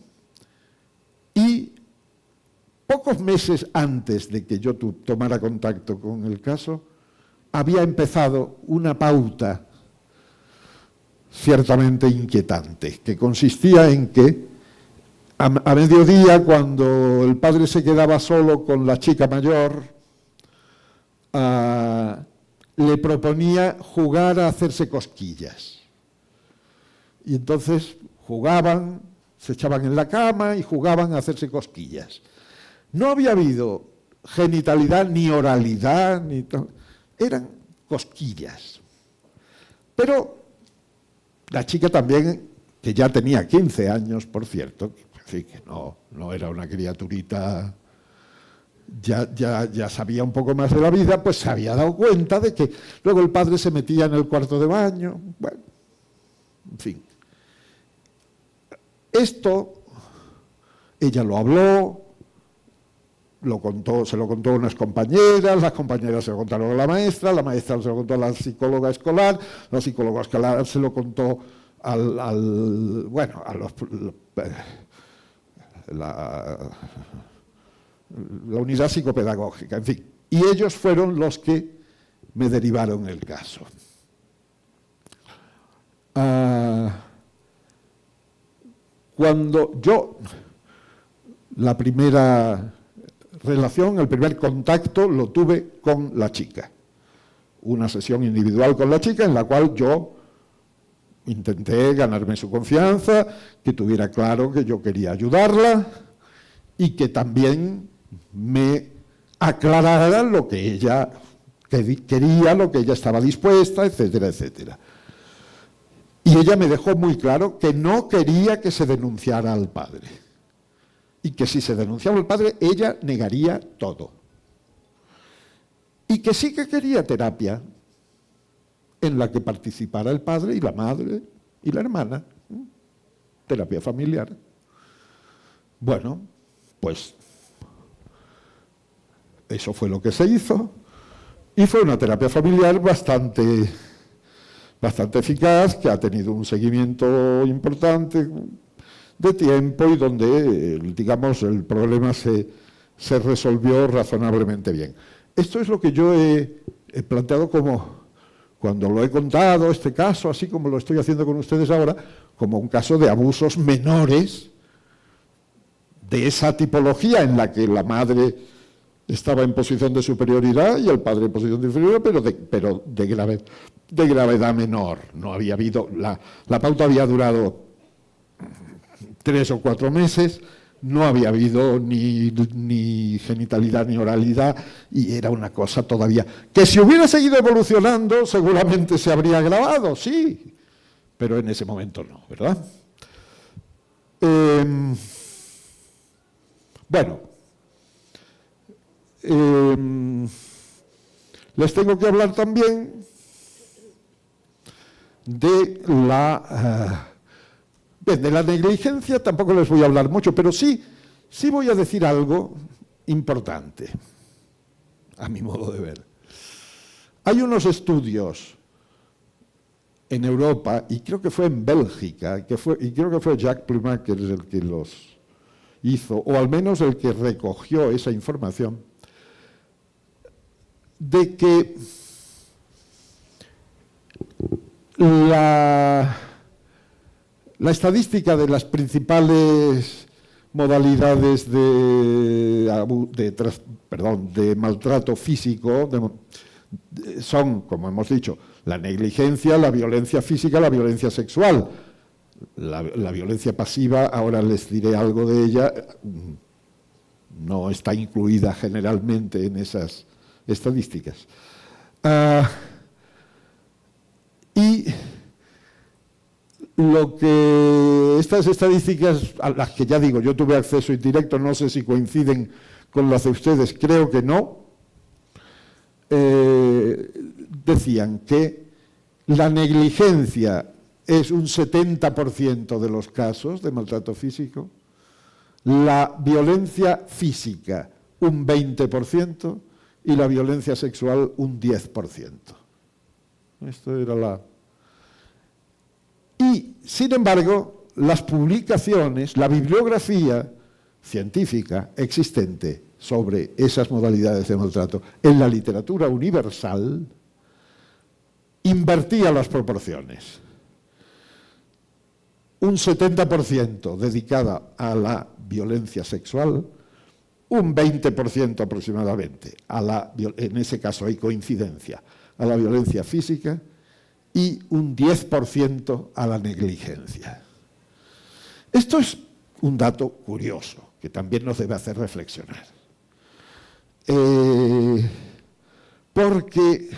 Y pocos meses antes de que yo tomara contacto con el caso, había empezado una pauta ciertamente inquietante, que consistía en que a mediodía, cuando el padre se quedaba solo con la chica mayor, le proponía jugar a hacerse cosquillas. Y entonces jugaban, se echaban en la cama y jugaban a hacerse cosquillas. No había habido genitalidad ni oralidad, eran cosquillas. Pero la chica también, que ya tenía 15 años, por cierto, así que no era una criaturita, ya sabía un poco más de la vida, pues se había dado cuenta de que luego el padre se metía en el cuarto de baño, bueno, en fin. Esto, ella lo habló, se lo contó a unas compañeras, las compañeras se lo contaron a la maestra se lo contó a la psicóloga escolar se lo contó la unidad psicopedagógica, en fin. Y ellos fueron los que me derivaron el caso. Cuando yo, la primera relación, el primer contacto lo tuve con la chica. Una sesión individual con la chica en la cual yo intenté ganarme su confianza, que tuviera claro que yo quería ayudarla y que también me aclarara lo que ella quería, lo que ella estaba dispuesta, etcétera, etcétera. Y ella me dejó muy claro que no quería que se denunciara al padre. Y que si se denunciaba al padre, ella negaría todo. Y que sí que quería terapia en la que participara el padre y la madre y la hermana. Terapia familiar. Bueno, pues eso fue lo que se hizo. Y fue una terapia familiar bastante eficaz, que ha tenido un seguimiento importante de tiempo y donde, digamos, el problema se resolvió razonablemente bien. Esto es lo que yo he planteado como, cuando lo he contado, este caso, así como lo estoy haciendo con ustedes ahora, como un caso de abusos menores de esa tipología en la que la madre estaba en posición de superioridad y el padre en posición de inferioridad, pero de gravedad menor. No había habido, la pauta había durado 3 o 4 meses, no había habido ni genitalidad ni oralidad, y era una cosa todavía que, si hubiera seguido evolucionando, seguramente se habría agravado, sí, pero en ese momento no, ¿verdad? Bueno, les tengo que hablar también de la negligencia. Tampoco les voy a hablar mucho, pero sí voy a decir algo importante, a mi modo de ver. Hay unos estudios en Europa, y creo que fue en Bélgica, y creo que fue Jacques Plumacher el que los hizo, o al menos el que recogió esa información, de que la estadística de las principales modalidades de maltrato físico son, como hemos dicho, la negligencia, la violencia física, la violencia sexual. La violencia pasiva, ahora les diré algo de ella, no está incluida generalmente en esas estadísticas. Y lo que estas estadísticas, a las que ya digo, yo tuve acceso indirecto, no sé si coinciden con las de ustedes, creo que no, decían que la negligencia es un 70% de los casos de maltrato físico, la violencia física un 20% y la violencia sexual un 10%. Esto era Y, sin embargo, las publicaciones, la bibliografía científica existente sobre esas modalidades de maltrato en la literatura universal invertía las proporciones. Un 70% dedicada a la violencia sexual, un 20% aproximadamente, en ese caso hay coincidencia, a la violencia física, y un 10% a la negligencia. Esto es un dato curioso, que también nos debe hacer reflexionar. Porque,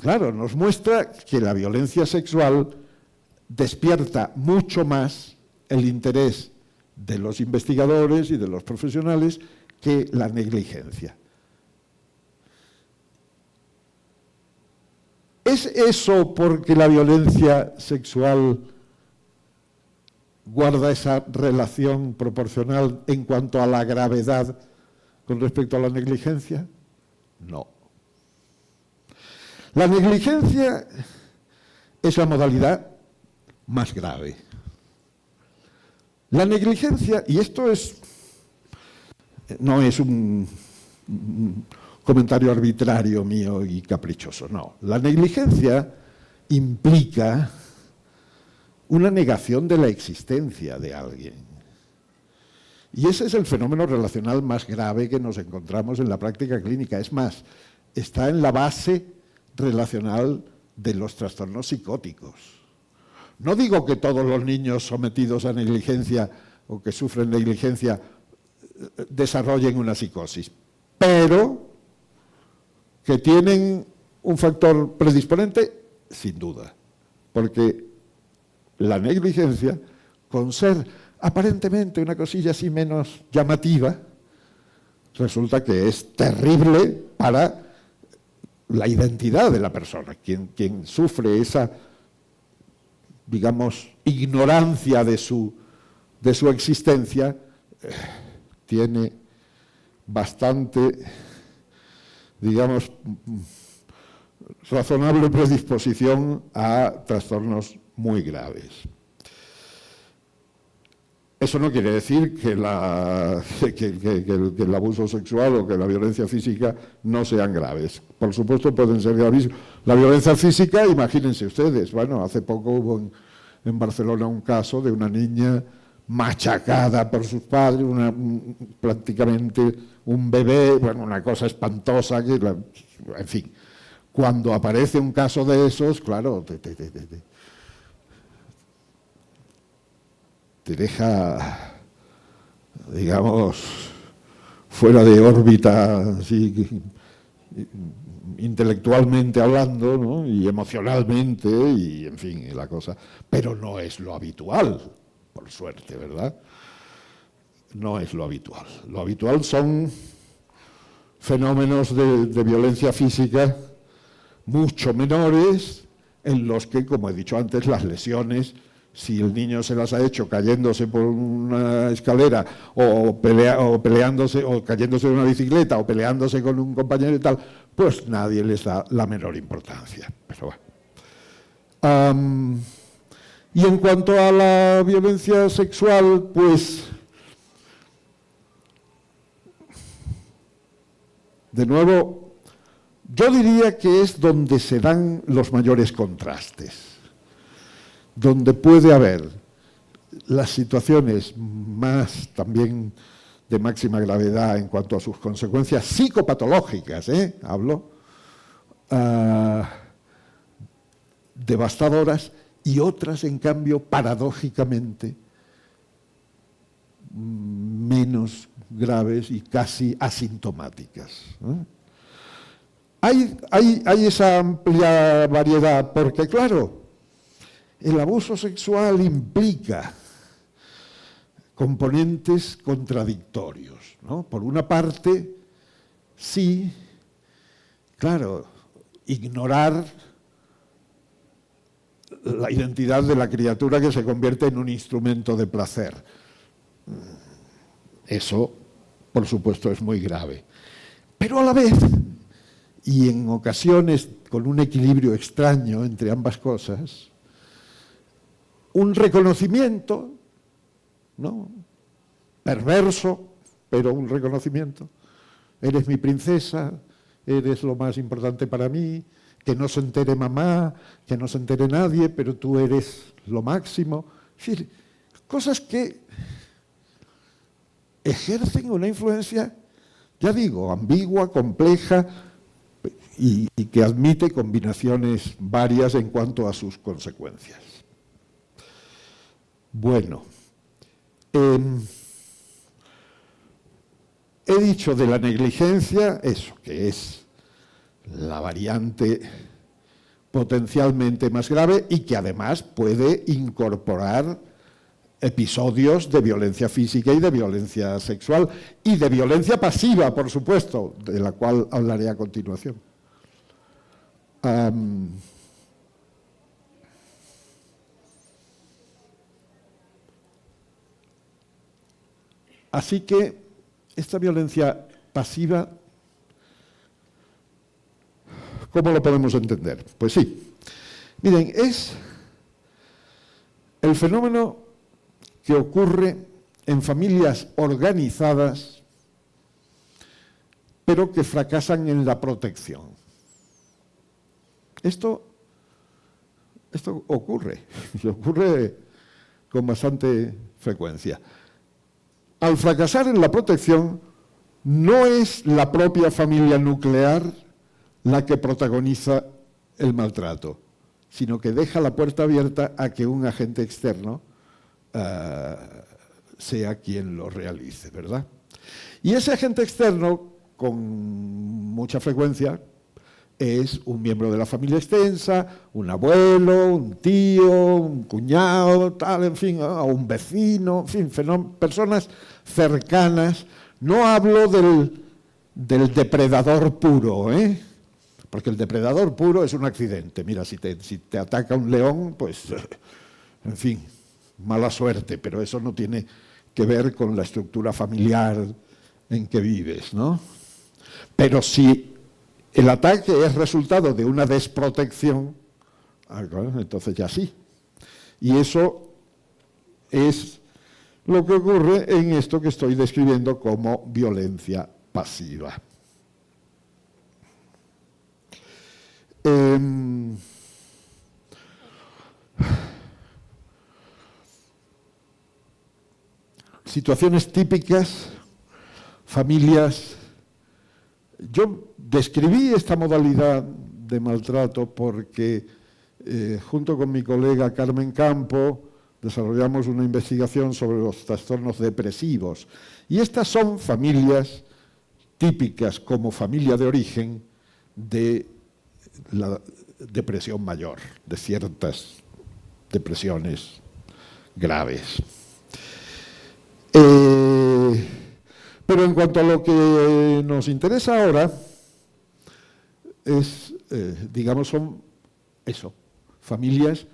claro, nos muestra que la violencia sexual despierta mucho más el interés de los investigadores y de los profesionales que la negligencia. ¿Es eso porque la violencia sexual guarda esa relación proporcional en cuanto a la gravedad con respecto a la negligencia? No. La negligencia es la modalidad más grave. La negligencia, y esto no es un comentario arbitrario mío y caprichoso, no. La negligencia implica una negación de la existencia de alguien. Y ese es el fenómeno relacional más grave que nos encontramos en la práctica clínica. Es más, está en la base relacional de los trastornos psicóticos. No digo que todos los niños sometidos a negligencia o que sufren negligencia desarrollen una psicosis, pero que tienen un factor predisponente, sin duda, porque la negligencia, con ser aparentemente una cosilla así menos llamativa, resulta que es terrible para la identidad de la persona. Quien sufre esa, digamos, ignorancia de su existencia, tiene bastante, digamos, razonable predisposición a trastornos muy graves. Eso no quiere decir que el abuso sexual o que la violencia física no sean graves. Por supuesto pueden ser gravísimos. La violencia física, imagínense ustedes, bueno, hace poco hubo en Barcelona un caso de una niña machacada por sus padres, prácticamente un bebé, bueno, una cosa espantosa, en fin. Cuando aparece un caso de esos, claro, te deja, digamos, fuera de órbita, así, intelectualmente hablando, ¿no? Y emocionalmente, y en fin, la cosa. Pero no es lo habitual, por suerte, ¿verdad? No es lo habitual. Lo habitual son fenómenos de violencia física mucho menores, en los que, como he dicho antes, las lesiones, si el niño se las ha hecho cayéndose por una escalera o peleándose, o cayéndose de una bicicleta o peleándose con un compañero y tal, pues nadie les da la menor importancia. Pero bueno. Y en cuanto a la violencia sexual, pues, de nuevo, yo diría que es donde se dan los mayores contrastes, donde puede haber las situaciones más también de máxima gravedad en cuanto a sus consecuencias psicopatológicas, hablo, devastadoras, y otras, en cambio, paradójicamente, menos graves y casi asintomáticas. Hay esa amplia variedad, porque claro, el abuso sexual implica componentes contradictorios, ¿no? Por una parte, sí, claro, ignorar la identidad de la criatura que se convierte en un instrumento de placer. Eso, por supuesto, es muy grave. Pero a la vez, y en ocasiones con un equilibrio extraño entre ambas cosas, un reconocimiento, ¿no? Perverso, pero un reconocimiento. Eres mi princesa, eres lo más importante para mí, que no se entere mamá, que no se entere nadie, pero tú eres lo máximo. Es decir, cosas que ejercen una influencia, ya digo, ambigua, compleja y que admite combinaciones varias en cuanto a sus consecuencias. Bueno, he dicho de la negligencia, eso, que es la variante potencialmente más grave y que además puede incorporar episodios de violencia física y de violencia sexual y de violencia pasiva, por supuesto, de la cual hablaré a continuación. Así que esta violencia pasiva, ¿cómo lo podemos entender? Pues sí, miren, es el fenómeno que ocurre en familias organizadas, pero que fracasan en la protección. Esto ocurre, y ocurre con bastante frecuencia. Al fracasar en la protección, no es la propia familia nuclear la que protagoniza el maltrato, sino que deja la puerta abierta a que un agente externo sea quien lo realice, ¿verdad? Y ese agente externo, con mucha frecuencia, es un miembro de la familia extensa, un abuelo, un tío, un cuñado, tal, en fin, o un vecino, en fin, personas cercanas. No hablo del depredador puro, porque el depredador puro es un accidente. Mira, si te ataca un león, pues, en fin, mala suerte, pero eso no tiene que ver con la estructura familiar en que vives, ¿no? Pero si el ataque es resultado de una desprotección, entonces ya sí. Y eso es lo que ocurre en esto que estoy describiendo como violencia pasiva. situaciones típicas, familias. Yo describí esta modalidad de maltrato porque junto con mi colega Carmen Campo desarrollamos una investigación sobre los trastornos depresivos. Y estas son familias típicas como familia de origen de la depresión mayor, de ciertas depresiones graves. Pero en cuanto a lo que nos interesa ahora, es, digamos, son eso, familias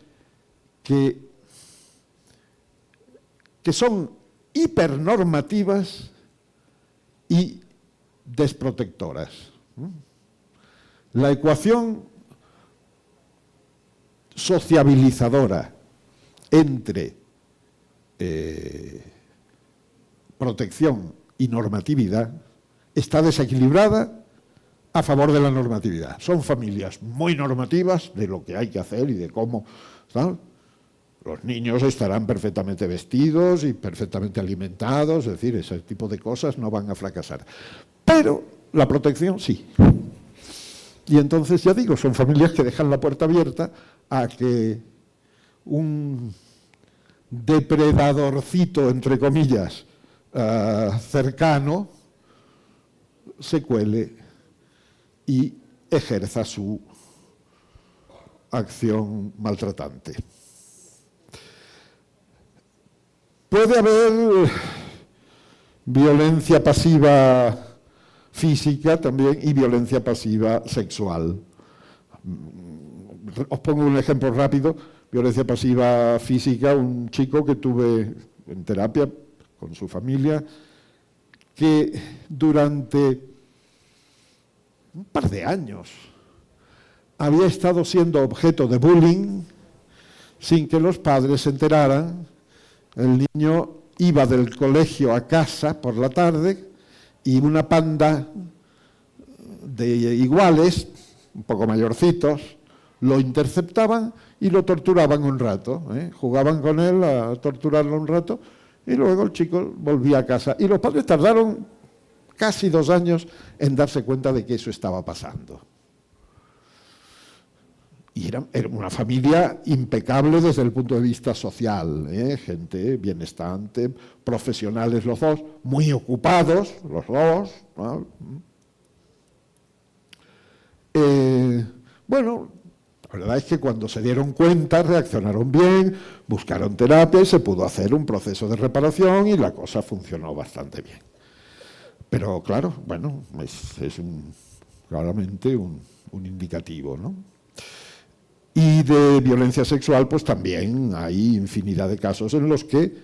que son hipernormativas y desprotectoras. La ecuación sociabilizadora entre protección y normatividad está desequilibrada a favor de la normatividad. Son familias muy normativas de lo que hay que hacer y de cómo, ¿sabes? Los niños estarán perfectamente vestidos y perfectamente alimentados, es decir, ese tipo de cosas no van a fracasar. Pero la protección sí. Y entonces, ya digo, son familias que dejan la puerta abierta a que un depredadorcito, entre comillas, cercano, se cuele y ejerza su acción maltratante. Puede haber violencia pasiva física también y violencia pasiva sexual. Os pongo un ejemplo rápido. Violencia pasiva física, un chico que tuve en terapia con su familia, que durante un par de años había estado siendo objeto de bullying sin que los padres se enteraran. El niño iba del colegio a casa por la tarde y una panda de iguales, un poco mayorcitos, lo interceptaban y lo torturaban un rato. Jugaban con él a torturarlo un rato y luego el chico volvía a casa. Y los padres tardaron casi 2 años en darse cuenta de que eso estaba pasando. Y era una familia impecable desde el punto de vista social, gente bienestante, profesionales los dos, muy ocupados los dos, ¿no? Bueno, la verdad es que cuando se dieron cuenta reaccionaron bien, buscaron terapia y se pudo hacer un proceso de reparación y la cosa funcionó bastante bien. Pero claro, bueno, es claramente un indicativo, ¿no? Y de violencia sexual, pues también hay infinidad de casos en los que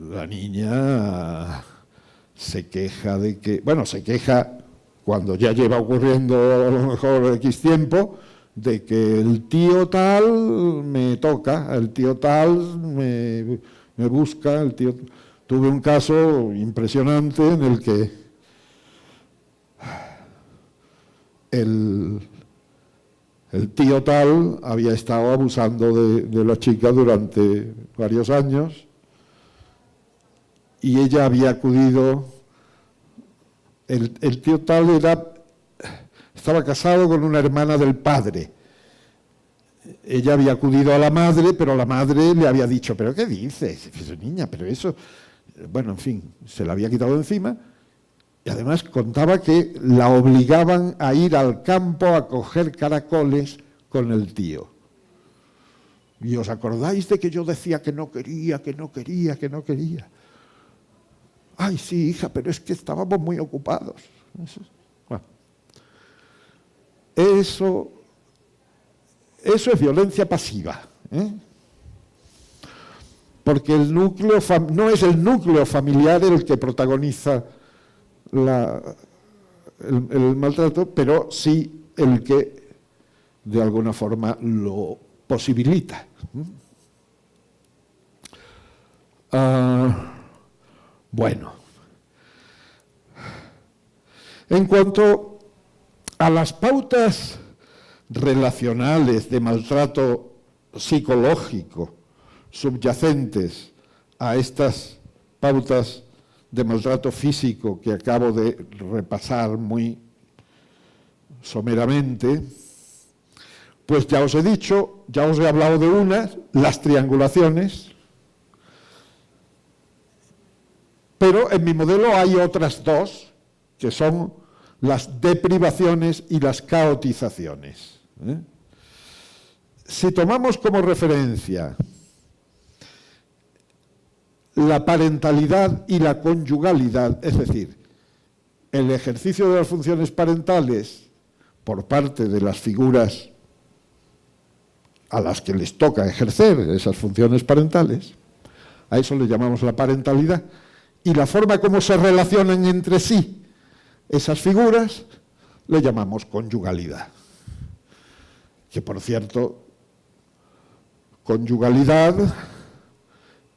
la niña se queja de que, bueno, se queja cuando ya lleva ocurriendo a lo mejor X tiempo, de que el tío tal me toca, el tío tal me busca, el tío... Tuve un caso impresionante en el que el tío tal había estado abusando de la chica durante varios años y ella había acudido, el tío tal estaba casado con una hermana del padre. Ella había acudido a la madre, pero la madre le había dicho, ¿pero qué dices? Niña, pero eso... Bueno, en fin, se la había quitado encima. Y además contaba que la obligaban a ir al campo a coger caracoles con el tío. ¿Y os acordáis de que yo decía que no quería, que no quería, que no quería? Ay, sí, hija, pero es que estábamos muy ocupados. Bueno, eso es violencia pasiva, porque el núcleo no es el núcleo familiar el que protagoniza el maltrato, pero sí el que de alguna forma lo posibilita. Bueno, en cuanto a las pautas relacionales de maltrato psicológico subyacentes a estas pautas de maltrato físico que acabo de repasar muy someramente, pues ya os he dicho, ya os he hablado de unas, las triangulaciones, pero en mi modelo hay otras dos, que son las deprivaciones y las caotizaciones. Si tomamos como referencia la parentalidad y la conyugalidad, es decir, el ejercicio de las funciones parentales por parte de las figuras a las que les toca ejercer esas funciones parentales, a eso le llamamos la parentalidad, y la forma como se relacionan entre sí esas figuras le llamamos conyugalidad. Que por cierto, conyugalidad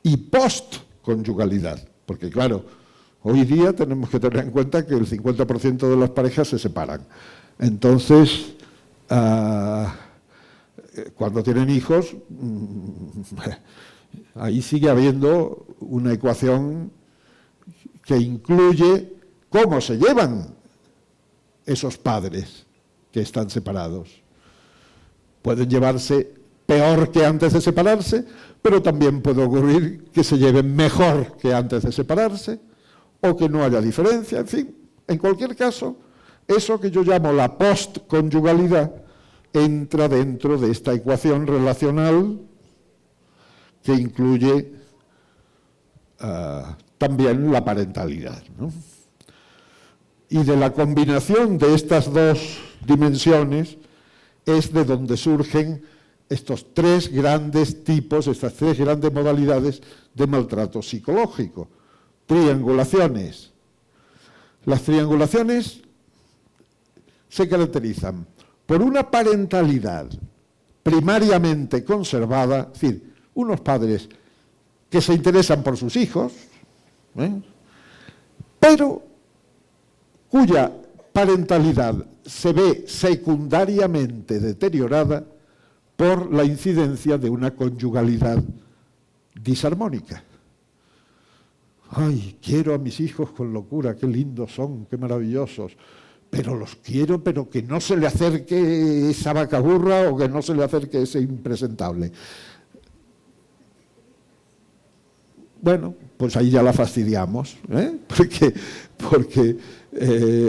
y postconyugalidad, porque claro, hoy día tenemos que tener en cuenta que el 50% de las parejas se separan. Entonces, cuando tienen hijos, ahí sigue habiendo una ecuación que incluye cómo se llevan esos padres que están separados. Pueden llevarse peor que antes de separarse, pero también puede ocurrir que se lleven mejor que antes de separarse, o que no haya diferencia, en fin. En cualquier caso, eso que yo llamo la postconyugalidad entra dentro de esta ecuación relacional que incluye también la parentalidad, ¿no? Y de la combinación de estas dos dimensiones es de donde surgen estos tres grandes tipos, estas tres grandes modalidades de maltrato psicológico. Triangulaciones. Las triangulaciones se caracterizan por una parentalidad primariamente conservada, es decir, unos padres que se interesan por sus hijos, pero cuya parentalidad se ve secundariamente deteriorada por la incidencia de una conyugalidad disarmónica. Ay, quiero a mis hijos con locura, qué lindos son, qué maravillosos, pero los quiero, pero que no se le acerque esa vaca burra o que no se le acerque ese impresentable. Bueno, pues ahí ya la fastidiamos, porque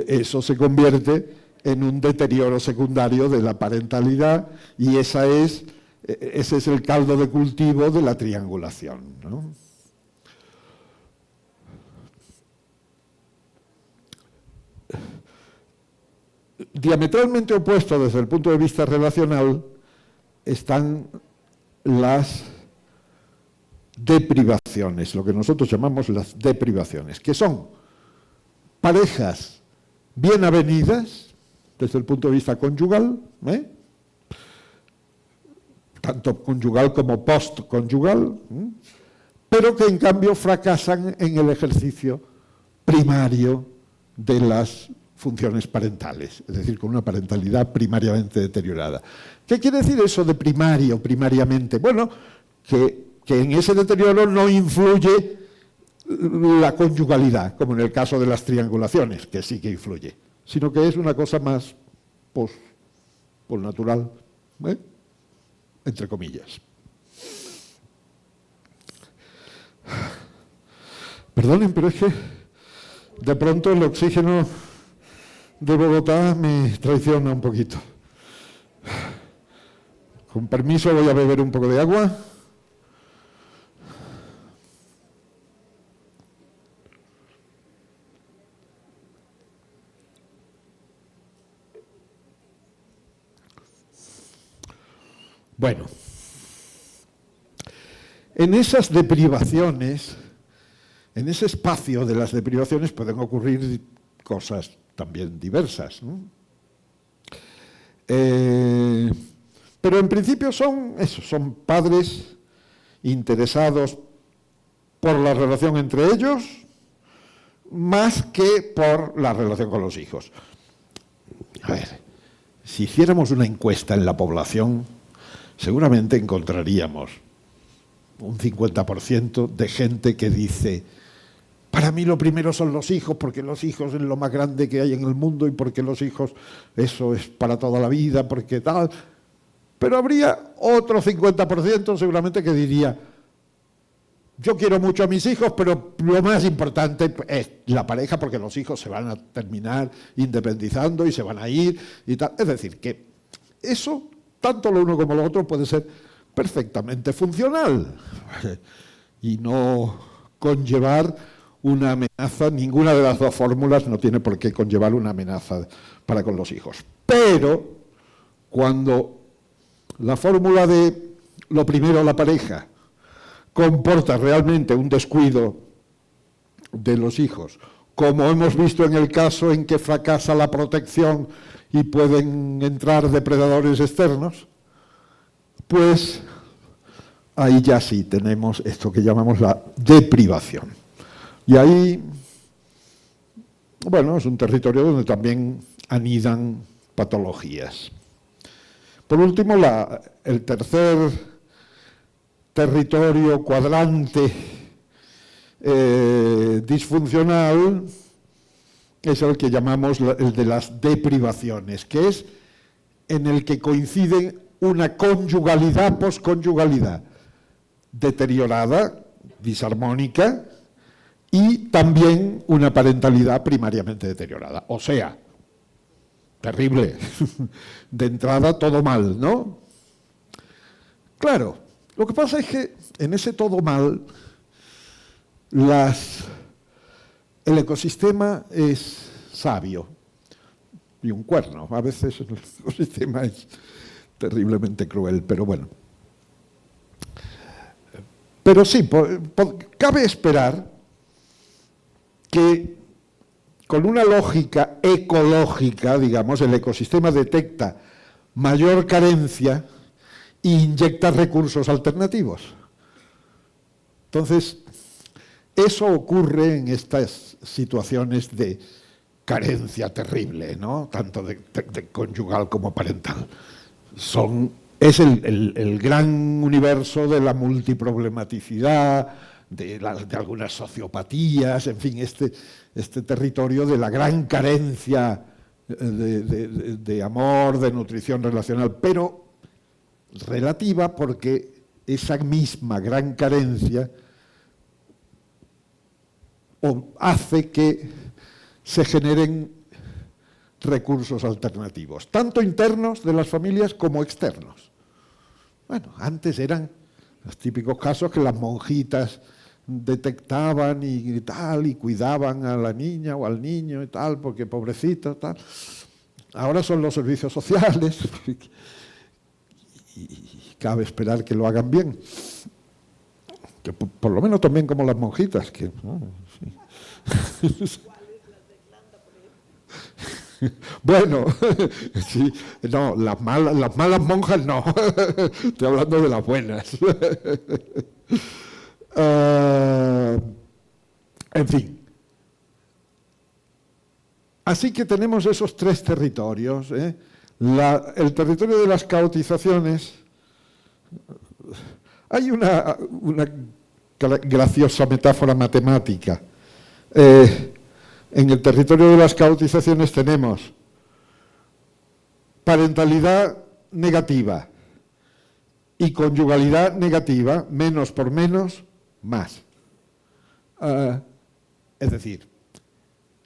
eso se convierte en un deterioro secundario de la parentalidad y ese es el caldo de cultivo de la triangulación, ¿no? Diametralmente opuesto desde el punto de vista relacional están las deprivaciones, lo que nosotros llamamos las deprivaciones, que son parejas bien avenidas desde el punto de vista conyugal, tanto conyugal como postconyugal, pero que en cambio fracasan en el ejercicio primario de las funciones parentales, es decir, con una parentalidad primariamente deteriorada. ¿Qué quiere decir eso de primario, primariamente? Bueno, que en ese deterioro no influye la conyugalidad, como en el caso de las triangulaciones, que sí que influye, sino que es una cosa más natural, entre comillas. Perdonen, pero es que de pronto el oxígeno de Bogotá me traiciona un poquito. Con permiso, voy a beber un poco de agua. Bueno, en esas deprivaciones, en ese espacio de las deprivaciones pueden ocurrir cosas también diversas, ¿no? Pero en principio son padres interesados por la relación entre ellos más que por la relación con los hijos. A ver, si hiciéramos una encuesta en la población, seguramente encontraríamos un 50% de gente que dice: para mí lo primero son los hijos, porque los hijos es lo más grande que hay en el mundo y porque los hijos, eso es para toda la vida, porque tal. Pero habría otro 50% seguramente que diría: yo quiero mucho a mis hijos, pero lo más importante es la pareja, porque los hijos se van a terminar independizando y se van a ir y tal. Es decir, que eso, tanto lo uno como lo otro, puede ser perfectamente funcional y no conllevar una amenaza. Ninguna de las dos fórmulas no tiene por qué conllevar una amenaza para con los hijos. Pero cuando la fórmula de lo primero, la pareja, comporta realmente un descuido de los hijos, como hemos visto en el caso en que fracasa la protección y pueden entrar depredadores externos, pues ahí ya sí tenemos esto que llamamos la deprivación. Y ahí, bueno, es un territorio donde también anidan patologías. Por último, el tercer territorio, cuadrante disfuncional, es el que llamamos el de las deprivaciones, que es en el que coinciden una conyugalidad, posconyugalidad deteriorada, disarmónica, y también una parentalidad primariamente deteriorada. O sea, terrible. De entrada todo mal, ¿no? Claro, lo que pasa es que en ese todo mal el ecosistema es sabio y un cuerno. A veces el ecosistema es terriblemente cruel, pero bueno. Pero sí, cabe esperar que con una lógica ecológica, digamos, el ecosistema detecta mayor carencia e inyecta recursos alternativos. Entonces, eso ocurre en estas situaciones de carencia terrible, ¿no? Tanto de conyugal como parental. Es el gran universo de la multiproblematicidad, de algunas sociopatías, en fin, este territorio de la gran carencia de amor, de nutrición relacional, pero relativa, porque esa misma gran carencia hace que se generen recursos alternativos, tanto internos de las familias como externos. Bueno, antes eran los típicos casos que las monjitas detectaban y tal, y cuidaban a la niña o al niño y tal, porque pobrecito, tal. Ahora son los servicios sociales y cabe esperar que lo hagan bien. Que por lo menos también como las monjitas, que... Sí. Bueno, sí, no, las malas monjas no, estoy hablando de las buenas. En fin. Así que tenemos esos tres territorios. El territorio de las caotizaciones. Hay una graciosa metáfora matemática. En el territorio de las caotizaciones tenemos parentalidad negativa y conyugalidad negativa, menos por menos, más. Es decir,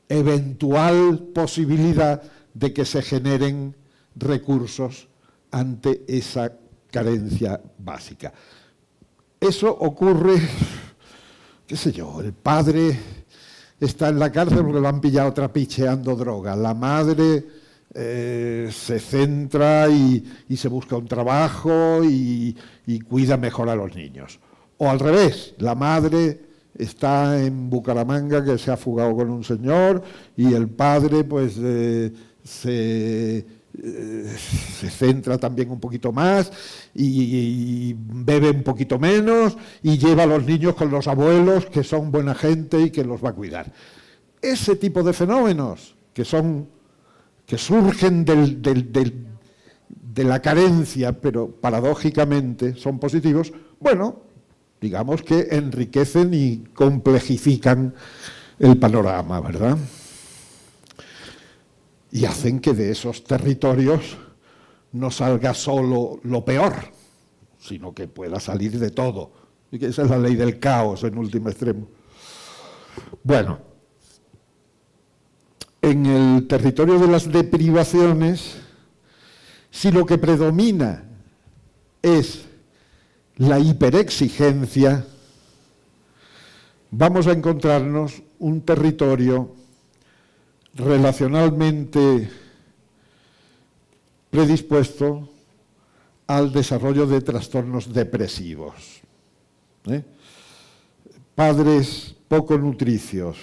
eventual posibilidad de que se generen recursos ante esa carencia básica. Eso ocurre, qué sé yo, el padre está en la cárcel porque lo han pillado trapicheando droga. La madre se centra y se busca un trabajo y cuida mejor a los niños. O al revés, la madre está en Bucaramanga, que se ha fugado con un señor, y el padre pues se centra también un poquito más y bebe un poquito menos y lleva a los niños con los abuelos, que son buena gente y que los va a cuidar. Ese tipo de fenómenos que surgen de la carencia, pero paradójicamente son positivos, bueno, digamos que enriquecen y complejifican el panorama, ¿verdad? Y hacen que de esos territorios no salga solo lo peor, sino que pueda salir de todo. Y que esa es la ley del caos en último extremo. Bueno, en el territorio de las deprivaciones, si lo que predomina es la hiperexigencia, vamos a encontrarnos un territorio relacionalmente predispuesto al desarrollo de trastornos depresivos. Padres poco nutricios,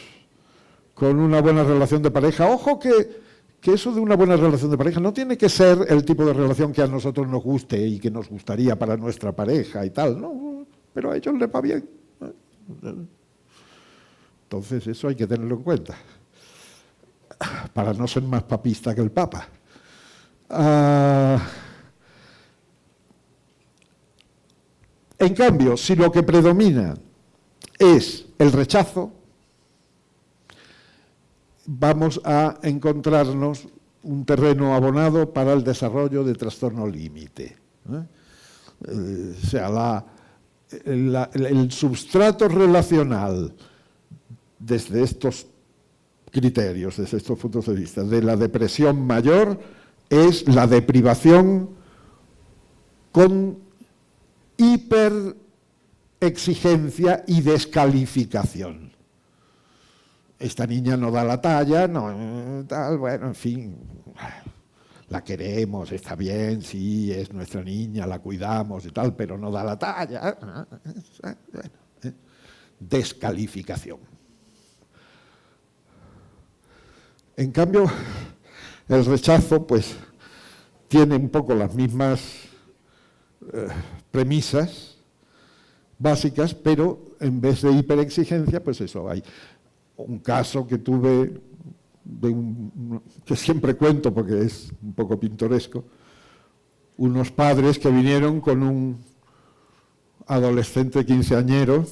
con una buena relación de pareja. Ojo que eso de una buena relación de pareja no tiene que ser el tipo de relación que a nosotros nos guste y que nos gustaría para nuestra pareja y tal, no, pero a ellos les va bien. Entonces eso hay que tenerlo en cuenta, para no ser más papista que el Papa. En cambio, si lo que predomina es el rechazo, vamos a encontrarnos un terreno abonado para el desarrollo de trastorno límite. O sea, el substrato relacional desde estos criterios, desde estos puntos de vista, de la depresión mayor es la deprivación con hiperexigencia y descalificación. Esta niña no da la talla, no, tal, bueno, en fin, la queremos, está bien, sí, es nuestra niña, la cuidamos y tal, pero no da la talla. Descalificación. En cambio, el rechazo, pues, tiene un poco las mismas premisas básicas, pero en vez de hiperexigencia, pues eso, hay un caso que tuve, que siempre cuento porque es un poco pintoresco, unos padres que vinieron con un adolescente quinceañero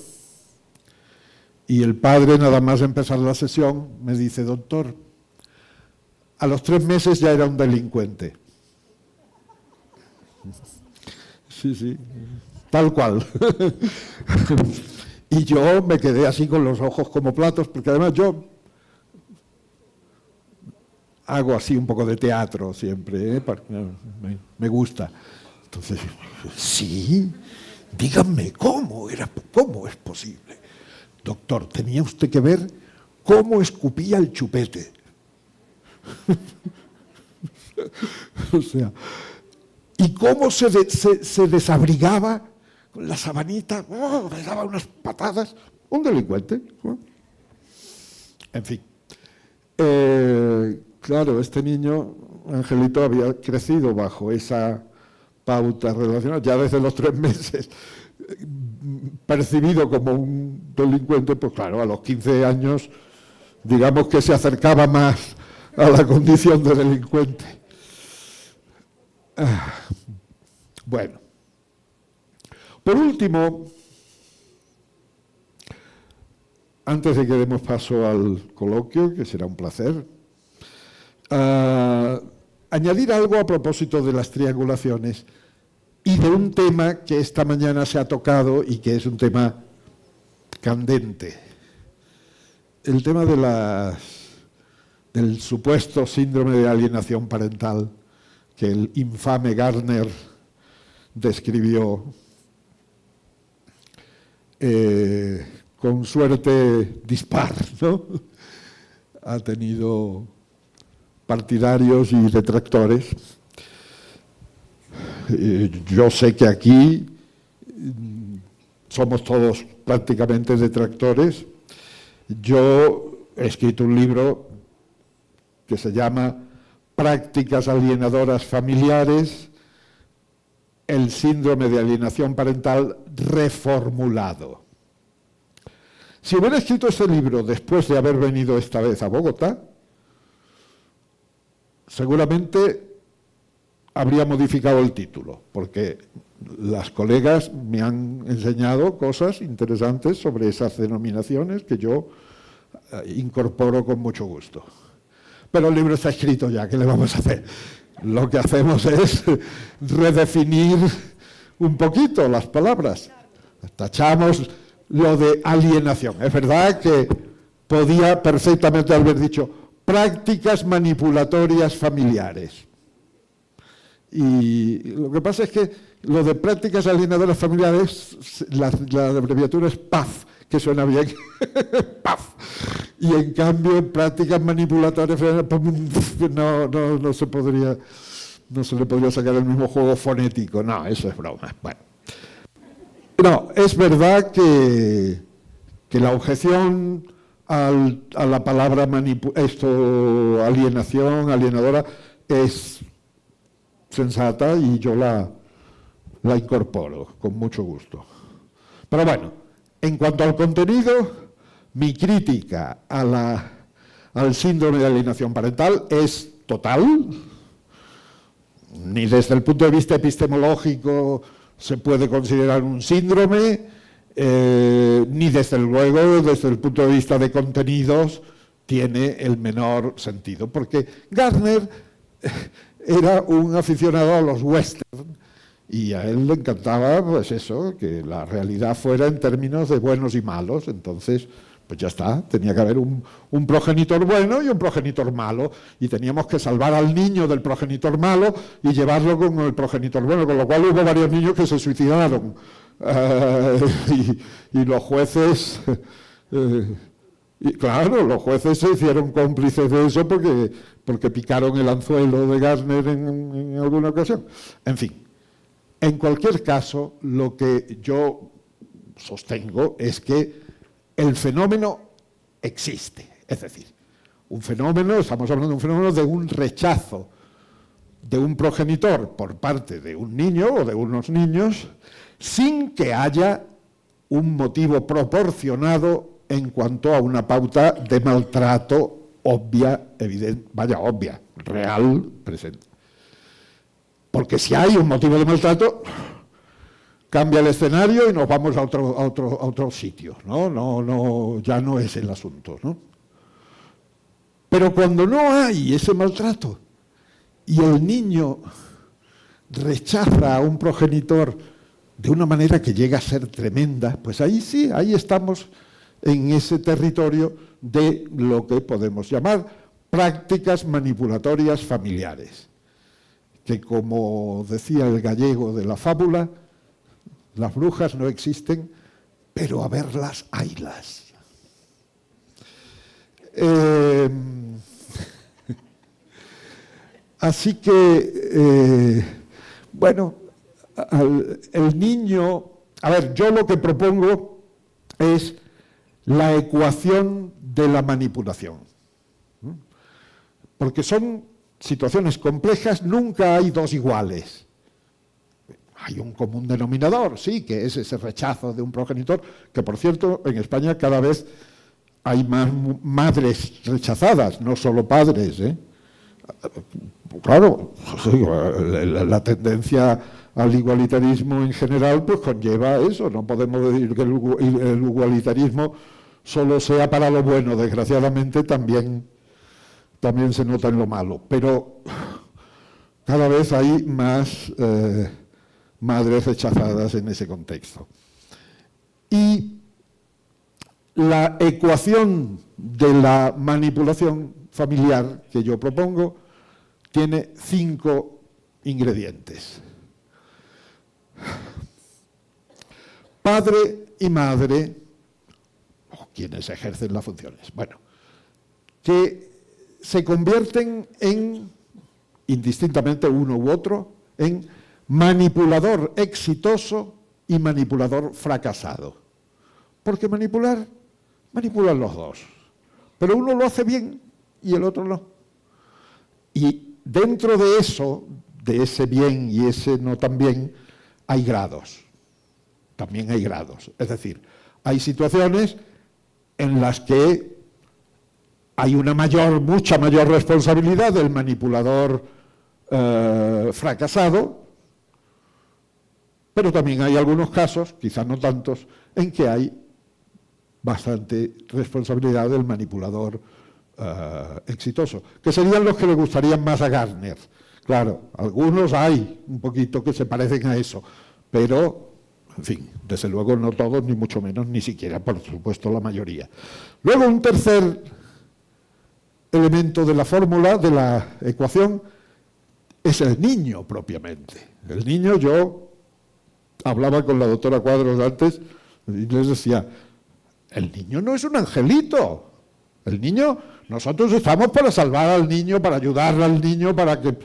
y el padre, nada más empezar la sesión, me dice: doctor, a los 3 meses ya era un delincuente. Sí, sí, tal cual. Y yo me quedé así con los ojos como platos, porque además yo hago así un poco de teatro siempre, me gusta. Entonces, sí, díganme, ¿cómo es posible? Doctor, tenía usted que ver cómo escupía el chupete. O sea, y cómo se desabrigaba con la sabanita, me daba unas patadas, un delincuente. En fin. Claro, este niño, Angelito, había crecido bajo esa pauta relacional, ya desde los 3 meses, percibido como un delincuente, pues claro, a los 15 años, digamos que se acercaba más a la condición de delincuente. Bueno. Por último, antes de que demos paso al coloquio, que será un placer, añadir algo a propósito de las triangulaciones y de un tema que esta mañana se ha tocado y que es un tema candente. El tema del supuesto síndrome de alienación parental que el infame Gardner describió con suerte dispar, ¿no? Ha tenido partidarios y detractores. Yo sé que aquí somos todos prácticamente detractores. Yo he escrito un libro que se llama Prácticas alienadoras familiares, el síndrome de alienación parental reformulado. Si hubiera escrito ese libro después de haber venido esta vez a Bogotá, seguramente habría modificado el título, porque las colegas me han enseñado cosas interesantes sobre esas denominaciones que yo incorporo con mucho gusto. Pero el libro está escrito ya, ¿qué le vamos a hacer? Lo que hacemos es redefinir un poquito las palabras. Tachamos lo de alienación. Es verdad que podía perfectamente haber dicho prácticas manipulatorias familiares. Y lo que pasa es que lo de prácticas alienadoras familiares, la abreviatura es PAF, que suena bien, PAF. Y en cambio, prácticas manipulatorias no se podría, no se le podría sacar el mismo juego fonético. No, eso es broma. Bueno. No, es verdad que la objeción a la palabra alienación, alienadora, es sensata y yo la incorporo con mucho gusto. Pero bueno, en cuanto al contenido, mi crítica al síndrome de alienación parental es total. Ni desde el punto de vista epistemológico se puede considerar un síndrome, ni desde luego desde el punto de vista de contenidos tiene el menor sentido, porque Gardner era un aficionado a los westerns y a él le encantaba, pues eso, que la realidad fuera en términos de buenos y malos. Entonces, pues ya está, tenía que haber un progenitor bueno y un progenitor malo, y teníamos que salvar al niño del progenitor malo y llevarlo con el progenitor bueno, con lo cual hubo varios niños que se suicidaron. Y los jueces... Y claro, los jueces se hicieron cómplices de eso porque picaron el anzuelo de Gardner en alguna ocasión. En fin, en cualquier caso, lo que yo sostengo es que el fenómeno existe. Es decir, un fenómeno, estamos hablando de un fenómeno de un rechazo de un progenitor por parte de un niño o de unos niños sin que haya un motivo proporcionado en cuanto a una pauta de maltrato obvia, evidente, obvia, real, presente. Porque si hay un motivo de maltrato, cambia el escenario y nos vamos a otro sitio, ¿no? Ya no es el asunto, ¿no? Pero cuando no hay ese maltrato y el niño rechaza a un progenitor de una manera que llega a ser tremenda, pues ahí sí, ahí estamos en ese territorio de lo que podemos llamar prácticas manipulatorias familiares, que, como decía el gallego de la fábula, las brujas no existen, pero a verlas, haylas. Así que, bueno, el niño... A ver, yo lo que propongo es la ecuación de la manipulación. Porque son situaciones complejas, nunca hay dos iguales. Hay un común denominador, sí, que es ese rechazo de un progenitor, que por cierto, en España cada vez hay más madres rechazadas, no solo padres, ¿eh? Claro, la tendencia al igualitarismo en general pues conlleva eso. No podemos decir que el igualitarismo solo sea para lo bueno, desgraciadamente también se nota en lo malo, pero cada vez hay más madres rechazadas en ese contexto. Y la ecuación de la manipulación familiar que yo propongo tiene 5 ingredientes. Padre y madre, o quienes ejercen las funciones, bueno, que se convierten en, indistintamente uno u otro, en manipulador exitoso y manipulador fracasado. Porque manipulan los dos, pero uno lo hace bien y el otro no. Y dentro de eso, de ese bien y ese no tan bien, hay grados. También hay grados. Es decir, hay situaciones en las que hay una mucha mayor responsabilidad del manipulador fracasado, pero también hay algunos casos, quizás no tantos, en que hay bastante responsabilidad del manipulador exitoso, que serían los que le gustarían más a Gardner. Claro, algunos hay un poquito que se parecen a eso, pero, en fin, desde luego no todos, ni mucho menos, ni siquiera, por supuesto, la mayoría. Luego, un tercer elemento de la fórmula, de la ecuación, es el niño propiamente. El niño, yo hablaba con la doctora Cuadros antes y les decía, el niño no es un angelito. El niño, nosotros estamos para salvar al niño, para ayudar al niño, para que...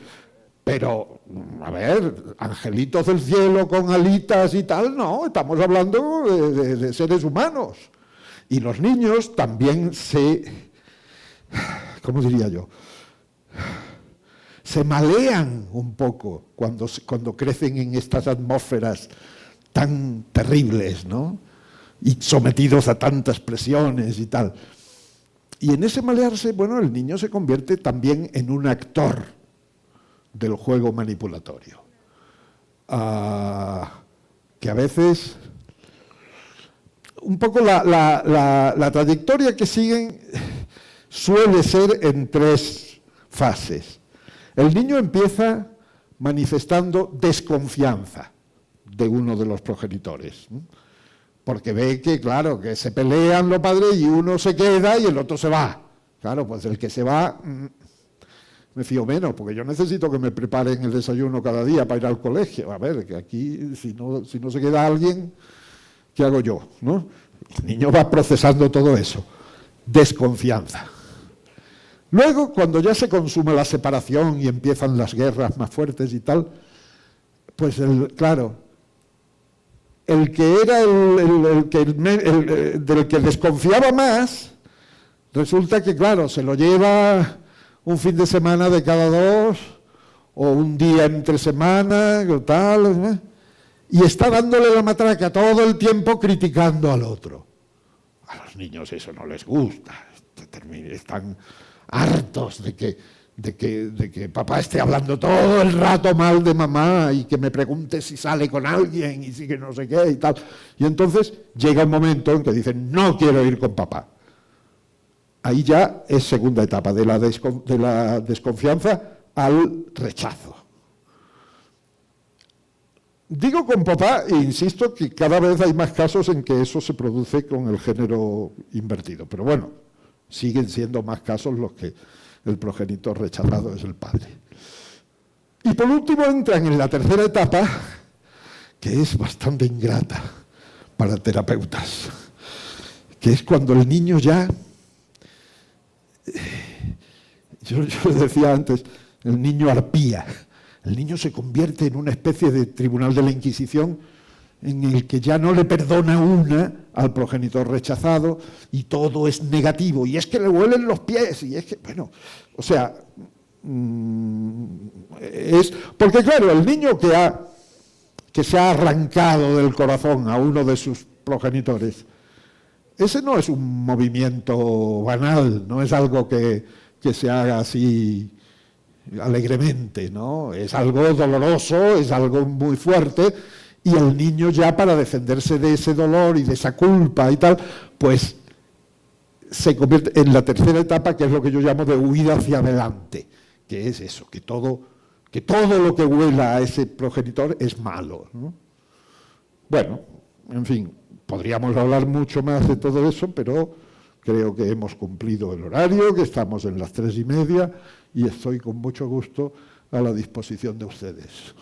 Pero, a ver, angelitos del cielo con alitas y tal, no, estamos hablando de seres humanos. Y los niños también ¿cómo diría yo? Se malean un poco cuando crecen en estas atmósferas tan terribles, ¿no? Y sometidos a tantas presiones y tal. Y en ese malearse, bueno, el niño se convierte también en un actor del juego manipulatorio. Que a veces, un poco la trayectoria que siguen suele ser en tres fases. El niño empieza manifestando desconfianza de uno de los progenitores, ¿no? Porque ve que, claro, que se pelean los padres y uno se queda y el otro se va. Claro, pues el que se va, me fío menos, porque yo necesito que me preparen el desayuno cada día para ir al colegio. A ver, que aquí, si no se queda alguien, ¿qué hago yo? ¿No? El niño va procesando todo eso. Desconfianza. Luego, cuando ya se consuma la separación y empiezan las guerras más fuertes y tal, pues claro, el que era del que desconfiaba más, resulta que, claro, se lo lleva un fin de semana de cada dos, o un día entre semana, o tal, y está dándole la matraca todo el tiempo criticando al otro. A los niños eso no les gusta, están hartos de que papá esté hablando todo el rato mal de mamá y que me pregunte si sale con alguien y si que no sé qué y tal. Y entonces llega un momento en que dicen, no quiero ir con papá. Ahí ya es segunda etapa, de la desconfianza al rechazo. Digo con papá e insisto que cada vez hay más casos en que eso se produce con el género invertido, pero bueno, siguen siendo más casos los que el progenitor rechazado es el padre. Y por último entran en la tercera etapa, que es bastante ingrata para terapeutas, que es cuando el niño ya, yo decía antes, el niño arpía, el niño se convierte en una especie de tribunal de la Inquisición en el que ya no le perdona una al progenitor rechazado y todo es negativo, y es que le huelen los pies, y es que, bueno, o sea, es porque claro, el niño que se ha arrancado del corazón a uno de sus progenitores, ese no es un movimiento banal, no es algo que se haga así alegremente, ¿no? Es algo doloroso, es algo muy fuerte. Y el niño ya para defenderse de ese dolor y de esa culpa y tal, pues se convierte en la tercera etapa, que es lo que yo llamo de huida hacia adelante, que es eso, que todo lo que huela a ese progenitor es malo, ¿no? Bueno, en fin, podríamos hablar mucho más de todo eso, pero creo que hemos cumplido el horario, que estamos en las 3:30 y estoy con mucho gusto a la disposición de ustedes.